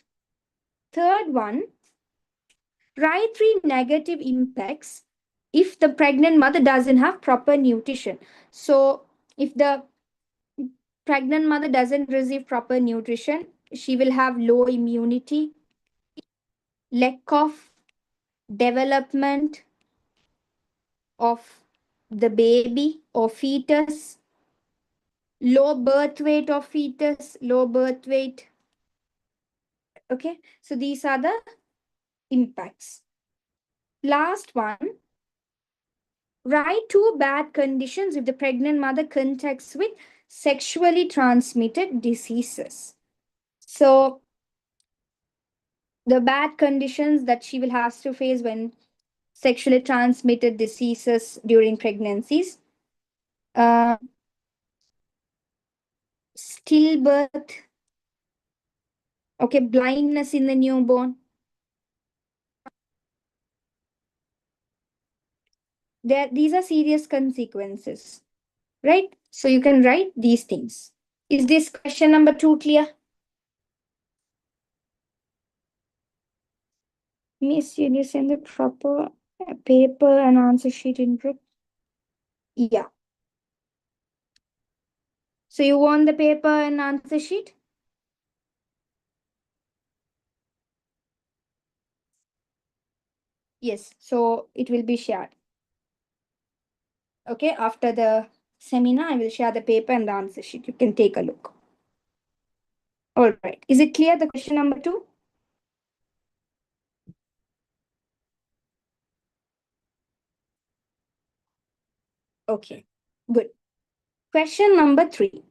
Third one, write three negative impacts if the pregnant mother doesn't have proper nutrition. So if the pregnant mother doesn't receive proper nutrition, she will have low immunity, lack of development of the baby or fetus, low birth weight of fetus, low birth weight. Okay, so these are the impacts. Last one, write two bad conditions if the pregnant mother contacts with sexually transmitted diseases. So the bad conditions that she will have to face when sexually transmitted diseases during pregnancies, uh, stillbirth, okay, blindness in the newborn. These are serious consequences, right? So you can write these things. Is this question number 2 clear? Miss, you send the proper paper and answer sheet in group? Yeah. So you want the paper and answer sheet? Yes. So it will be shared. Okay. After the seminar, I will share the paper and the answer sheet. You can take a look. All right. Is it clear, the question number 2? Okay. Good. Question number 3.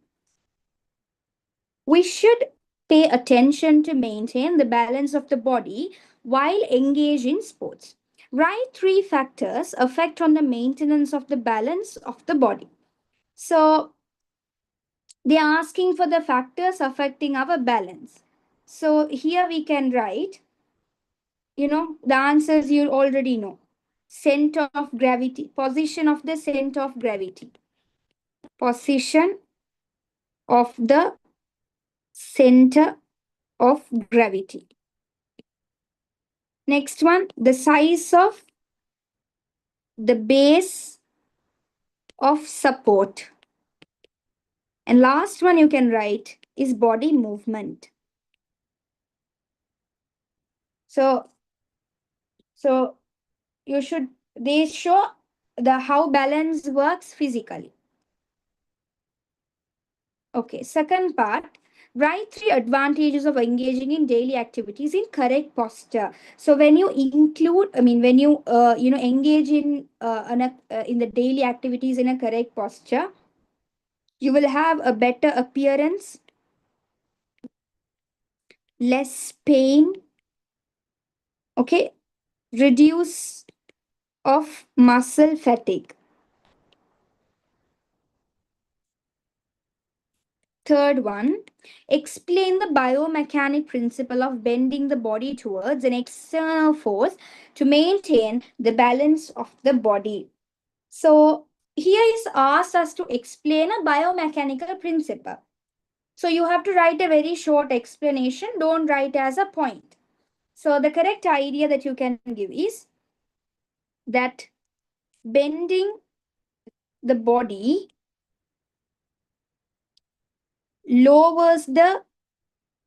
We should pay attention to maintain the balance of the body while engaged in sports. Write 3 factors affect on the maintenance of the balance of the body. So they are asking for the factors affecting our balance. So here we can write, the answers you already know. Center of gravity, position of the center of gravity. Position of the center of gravity. Next one, the size of the base of support. And last one you can write is body movement. So, so they show how balance works physically. Okay, second part, write 3 advantages of engaging in daily activities in correct posture. So when you when you engage in the daily activities in a correct posture, you will have a better appearance, less pain, okay, reduce of muscle fatigue. third one, explain the biomechanic principle of bending the body towards an external force to maintain the balance of the body. So here is asked us to explain a biomechanical principle. So you have to write a very short explanation. Don't write as a point. So the correct idea that you can give is that bending the body lowers the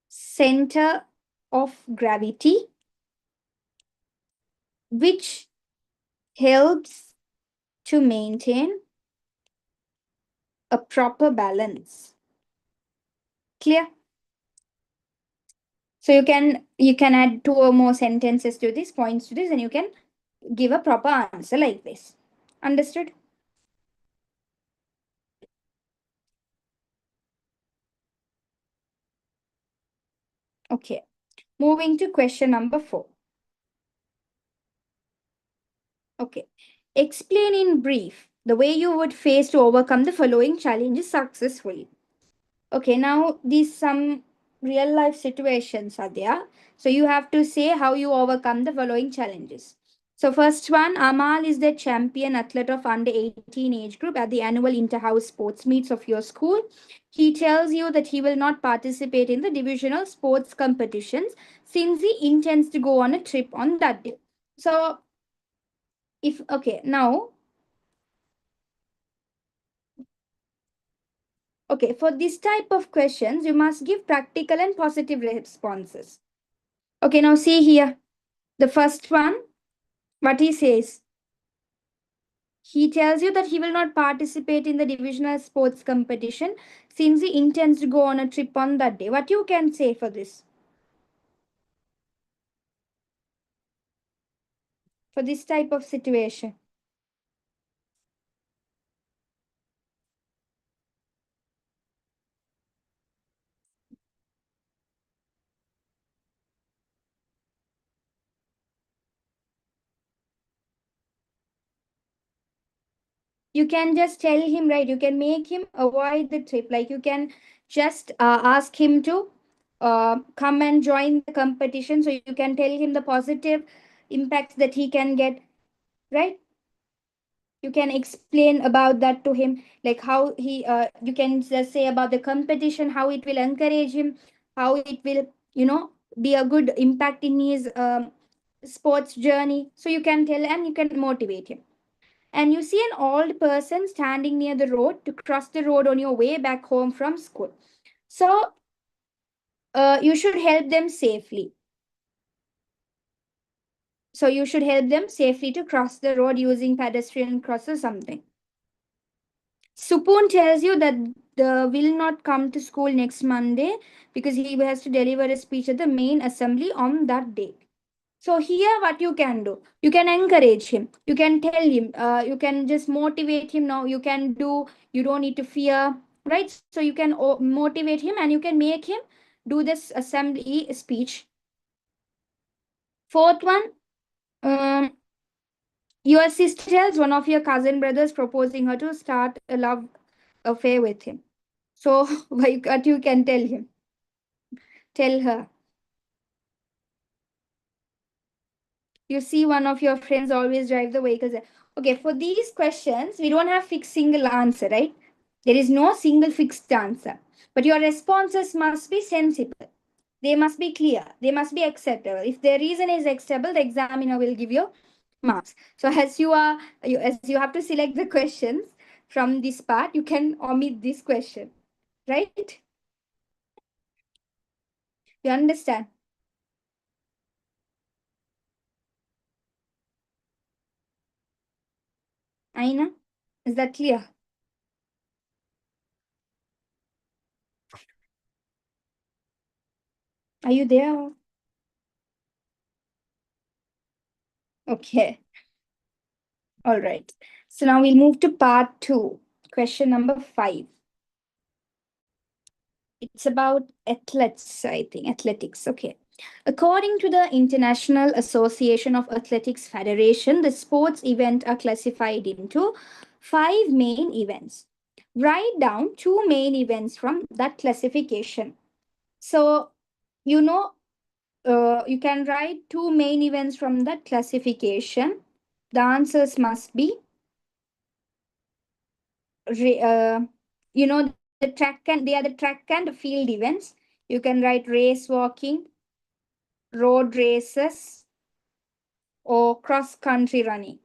center of gravity, which helps to maintain a proper balance. Clear? So you can add two or more sentences to this, points to this, and you can give a proper answer like this. Understood? Okay. Moving to question number 4. Okay. Explain in brief the way you would face to overcome the following challenges successfully. Okay, now these some real life situations are there. So you have to say how you overcome the following challenges. So first one, Amal is the champion athlete of under 18 age group at the annual inter-house sports meets of your school. He tells you that he will not participate in the divisional sports competitions since he intends to go on a trip on that day. So if, okay, now, okay, for this type of questions, you must give practical and positive responses. Okay, now see here. The first one, what he says. He tells you that he will not participate in the divisional sports competition since he intends to go on a trip on that day. What you can say for this? For this type of situation. You can just tell him, right? You can make him avoid the trip. Like you can just ask him to come and join the competition. So you can tell him the positive impacts that he can get, right? You can explain about that to him, like how he you can just say about the competition, how it will encourage him, how it will, be a good impact in his sports journey. So you can tell and you can motivate him. And you see an old person standing near the road to cross the road on your way back home from school. So you should help them safely. So you should help them safely to cross the road using pedestrian cross or something. Supun tells you that the will not come to school next Monday because he has to deliver a speech at the main assembly on that day. So here what you can do, you can encourage him, you can tell him, you can just motivate him. Now you can do, you don't need to fear, right? So you can motivate him and you can make him do this assembly speech. Fourth one, your sister tells one of your cousin brothers proposing her to start a love affair with him. So what you can tell him, tell her. You see one of your friends always drive the vehicles. Okay, for these questions, we don't have fixed single answer, right? There is no single fixed answer. But your responses must be sensible. They must be clear. They must be acceptable. If the reason is acceptable, the examiner will give you marks. So as you have to select the questions from this part, you can omit this question, right? You understand? Aina, is that clear? Are you there? Okay. All right. So now we'll move to part 2, question number 5. It's about athletes, I think, athletics. Okay. According to the International Association of Athletics Federation, the sports events are classified into 5 main events. Write down two main events from that classification. So, you know, you can write two main events from that classification. The answers must be, you know, they are the track and field events. You can write race walking, road races, or cross country running.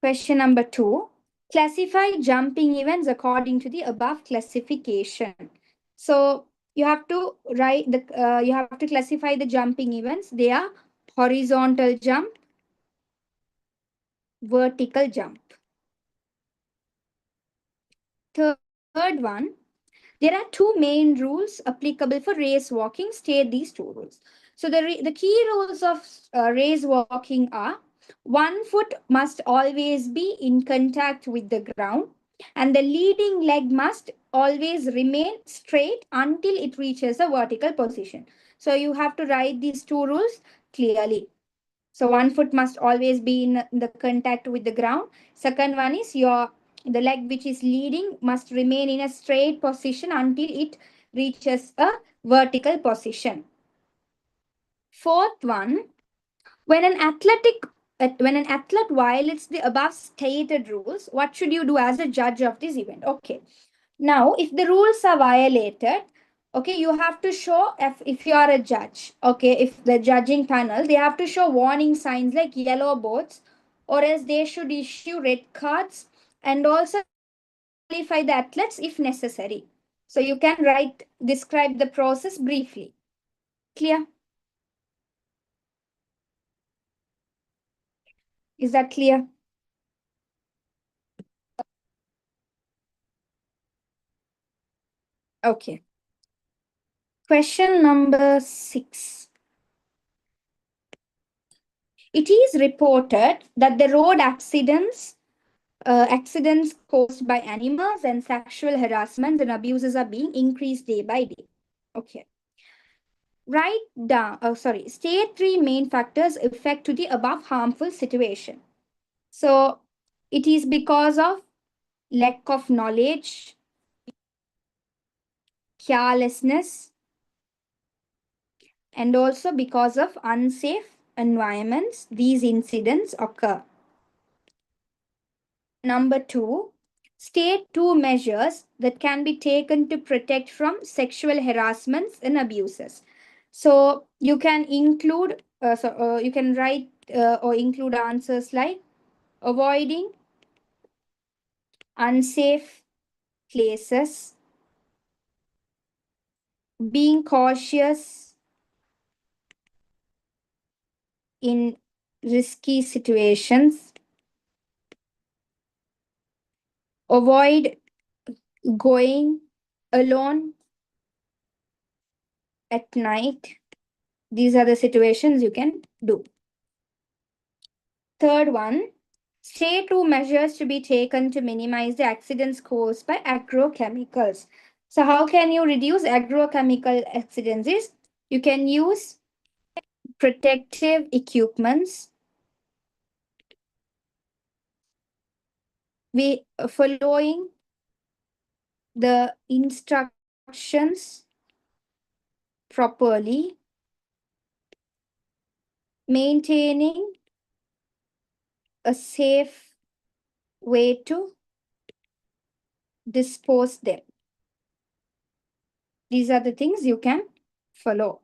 Question number 2. Classify jumping events according to the above classification. So you have to you have to classify the jumping events. They are horizontal jump, vertical jump. Third one, there are two main rules applicable for race walking. State these two rules. So the key rules of race walking are: one foot must always be in contact with the ground, and the leading leg must always remain straight until it reaches a vertical position. So you have to write these two rules clearly. So one foot must always be in the contact with the ground. Second one is the leg which is leading must remain in a straight position until it reaches a vertical position. Fourth one, when an athlete violates the above stated rules, what should you do as a judge of this event? Okay. Now, if the rules are violated, okay, you have to show, if you are a judge, okay, if the judging panel, they have to show warning signs like yellow boards, or else they should issue red cards, and also qualify the athletes if necessary. So you can describe the process briefly. Clear? Is that clear? Okay. Question number 6. It is reported that the road accidents caused by animals and sexual harassment and abuses are being increased day by day. Okay. State 3 main factors affect to the above harmful situation. So it is because of lack of knowledge, carelessness, and also because of unsafe environments, these incidents occur. Number 2, state 2 measures that can be taken to protect from sexual harassments and abuses. So you can include, you can write or include answers like avoiding unsafe places, being cautious in risky situations, avoid going alone at night. These are the situations you can do. Third one, state 2 measures to be taken to minimize the accidents caused by agrochemicals. So how can you reduce agrochemical accidents? Is you can use protective equipments. We following the instructions properly, maintaining a safe way to dispose them. These are the things you can follow.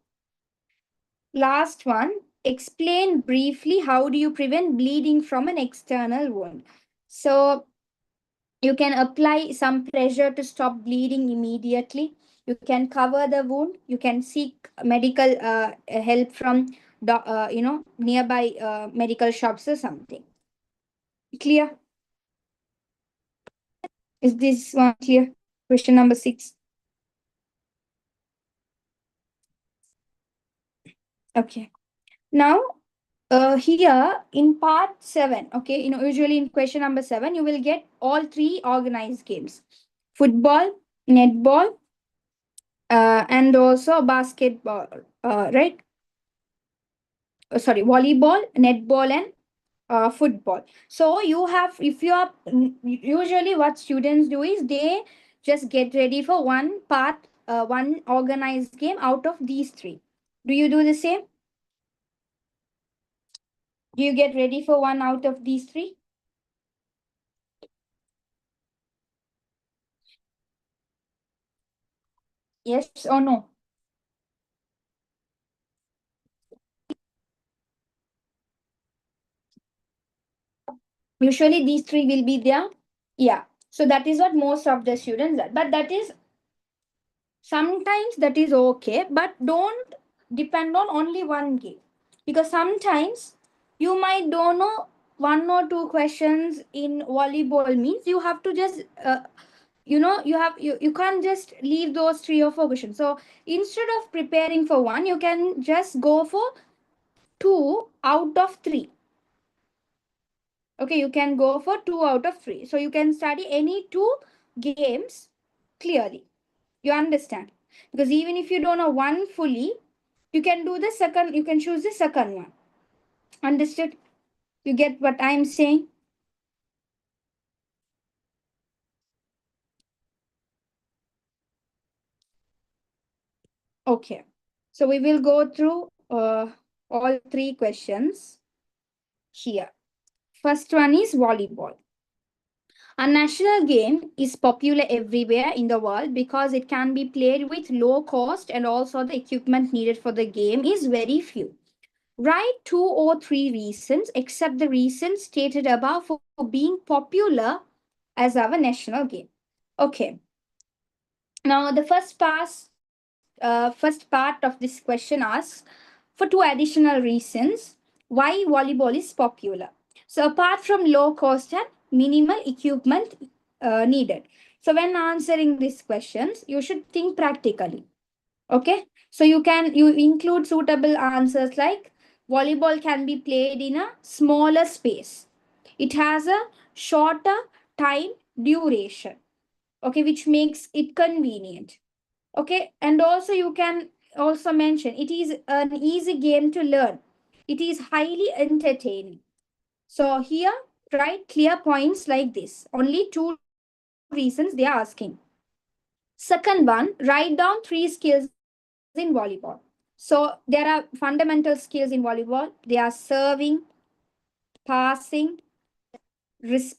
Last one, explain briefly how do you prevent bleeding from an external wound. So you can apply some pressure to stop bleeding immediately. You can cover the wound. You can seek medical help from nearby medical shops or something. Clear? Is this one clear? Question number 6. Okay. Now, here in part 7, okay, usually in question number 7, you will get all 3 organized games: football, netball, and also basketball, right? sorry, volleyball, netball, and football. So you have, if you are, usually what students do is they just get ready for one part, one organized game out of these three. Do you do the same? Do you get ready for one out of these three? Yes or no? Usually these three will be there. Yeah. So that is what most of the students are. But that is, sometimes that is okay, but don't depend on only one game. Because sometimes you might don't know one or two questions in volleyball, means you have to just you can't just leave those three or four questions. So instead of preparing for one, you can just go for two out of three. Okay, you can go for two out of three. So you can study any two games clearly. You understand? Because even if you don't know one fully, you can do the second, you can choose the second one. Understood? You get what I'm saying? Okay. So we will go through all three questions here. First one is volleyball. A national game is popular everywhere in the world because it can be played with low cost, and also the equipment needed for the game is very few. Write two or three reasons, except the reasons stated above, for being popular as our national game. Okay. Now the first part of this question asks for two additional reasons why volleyball is popular. So apart from low cost and minimal equipment needed. So when answering these questions, you should think practically. Okay. So you include suitable answers like volleyball can be played in a smaller space. It has a shorter time duration. Okay, which makes it convenient. Okay, and also you can also mention it is an easy game to learn. It is highly entertaining. So here, write clear points like this. Only two reasons they are asking. Second one, write down three skills in volleyball. So there are fundamental skills in volleyball. They are serving, passing,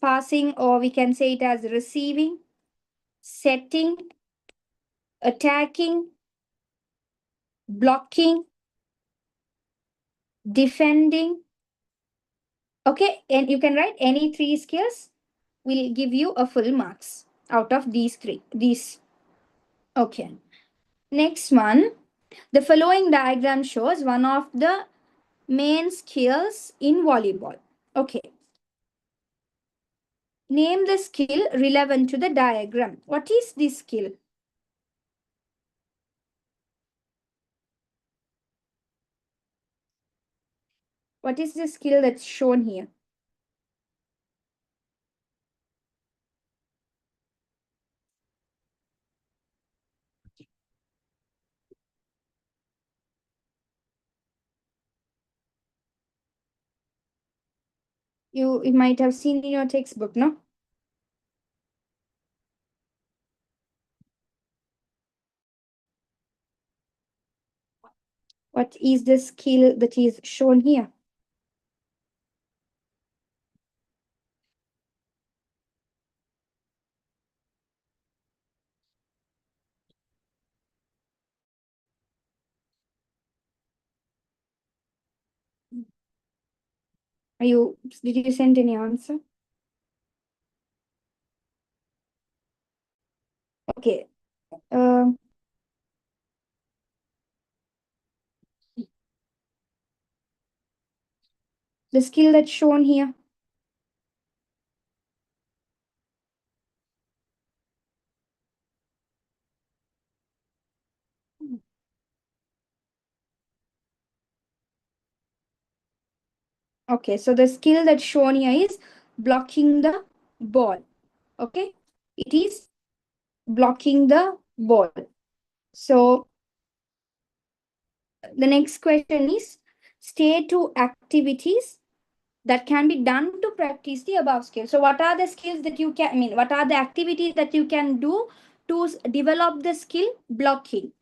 passing, or we can say it as receiving, setting, attacking, blocking, defending. Okay, and you can write any three skills will give you a full marks out of these three. These. Okay. Next one. The following diagram shows one of the main skills in volleyball. Okay. Name the skill relevant to the diagram. What is this skill? What is the skill that's shown here? You might have seen in your textbook, no? What is the skill that is shown here? Did you send any answer? Okay. Uh, the skill that's shown here. Okay, so the skill that's shown here is blocking the ball. Okay, it is blocking the ball. So the next question is state two activities that can be done to practice the above skills. So what are the skills that you can, I mean, what are the activities that you can do to develop the skill blocking?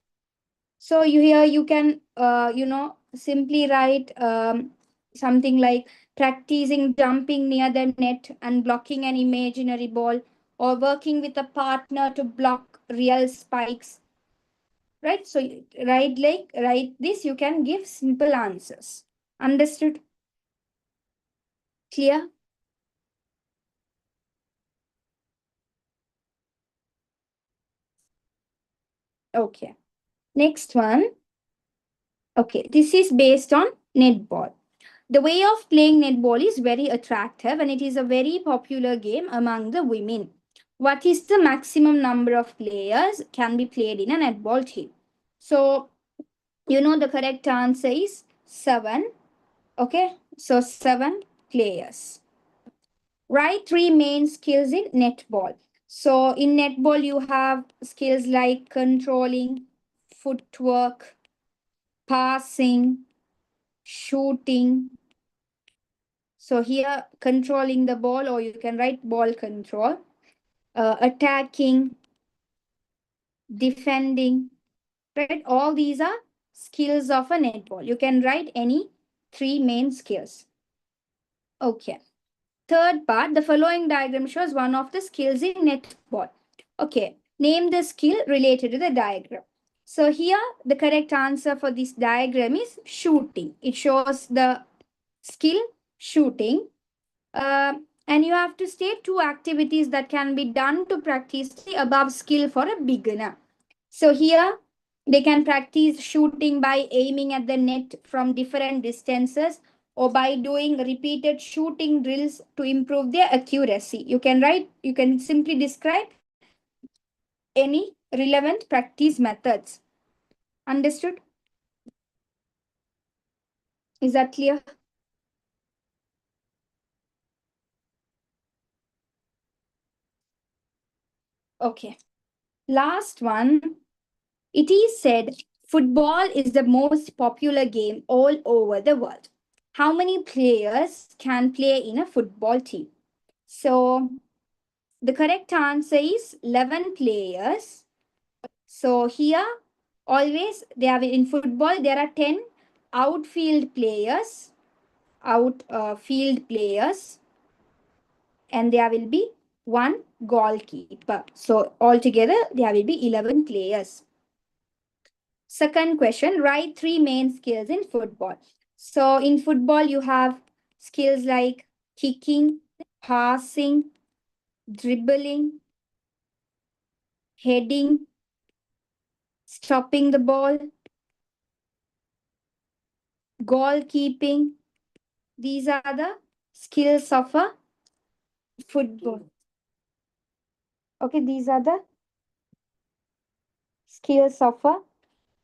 So here you can, simply write something like practicing jumping near the net and blocking an imaginary ball, or working with a partner to block real spikes, right? So write this, you can give simple answers. Understood? Clear? Okay. Next one. Okay, this is based on netball. The way of playing netball is very attractive and it is a very popular game among the women. What is the maximum number of players can be played in a netball team? So, the correct answer is 7. Okay, so 7 players. Write 3 main skills in netball. So, in netball, you have skills like controlling, footwork, passing, shooting. So here controlling the ball, or you can write ball control, attacking, defending, right? All these are skills of a netball. You can write any 3 main skills. Okay. Third part, the following diagram shows one of the skills in netball. Okay. Name the skill related to the diagram. So here the correct answer for this diagram is shooting. It shows the skill shooting. And you have to state 2 activities that can be done to practice the above skill for a beginner. So here they can practice shooting by aiming at the net from different distances, or by doing repeated shooting drills to improve their accuracy. You can simply describe any relevant practice methods. Understood? Is that clear? Okay. Last one. It is said football is the most popular game all over the world. How many players can play in a football team? So the correct answer is 11 players. So here always there in football there are 10 outfield players, outfield players, and there will be one goalkeeper. So altogether there will be 11 players. Second question, write 3 main skills in football. So in football, you have skills like kicking, passing, dribbling, heading, stopping the ball, goalkeeping. These are the skills of a football. Okay, these are the skills of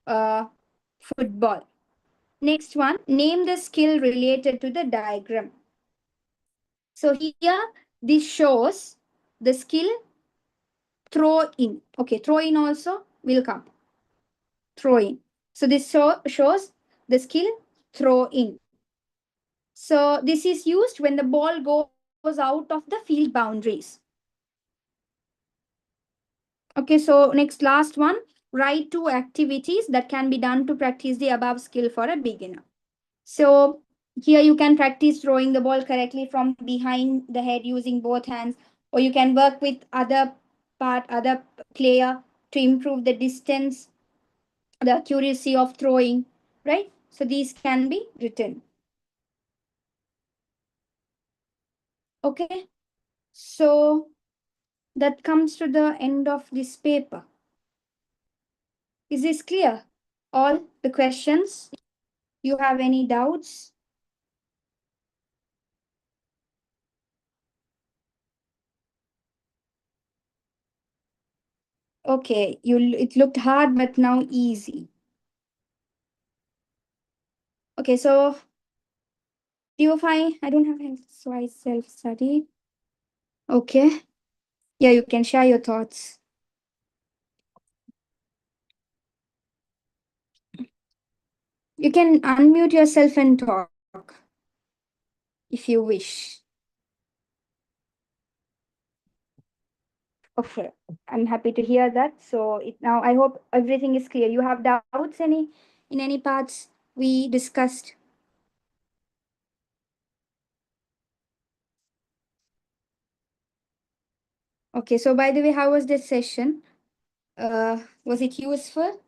a football. Next one, name the skill related to the diagram. So here, this shows the skill throw in. Okay, throw in also will come. Throw in. So this shows the skill throw in. So this is used when the ball goes out of the field boundaries. Okay, so next last one. Write 2 activities that can be done to practice the above skill for a beginner. So here you can practice throwing the ball correctly from behind the head using both hands, or you can work with other player to improve the distance, the accuracy of throwing, right? So these can be written. Okay, so that comes to the end of this paper. Is this clear? All the questions? You have any doubts? Okay, it looked hard, but now easy. Okay, so do you find I don't have hands, so I self-study. Okay. Yeah, you can share your thoughts. You can unmute yourself and talk if you wish. Okay, I'm happy to hear that. So now I hope everything is clear. You have doubts in any parts we discussed? Okay, so by the way, how was this session? Was it useful?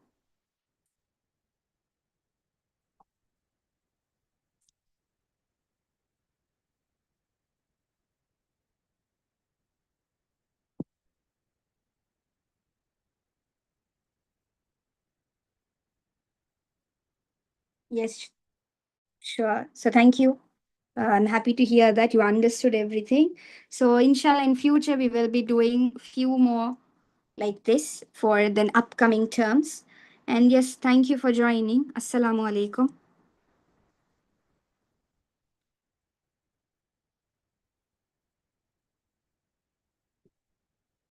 Yes, sure. So thank you. I'm happy to hear that you understood everything. So inshallah, in future we will be doing few more like this for the upcoming terms. And yes, thank you for joining. Assalamu alaikum.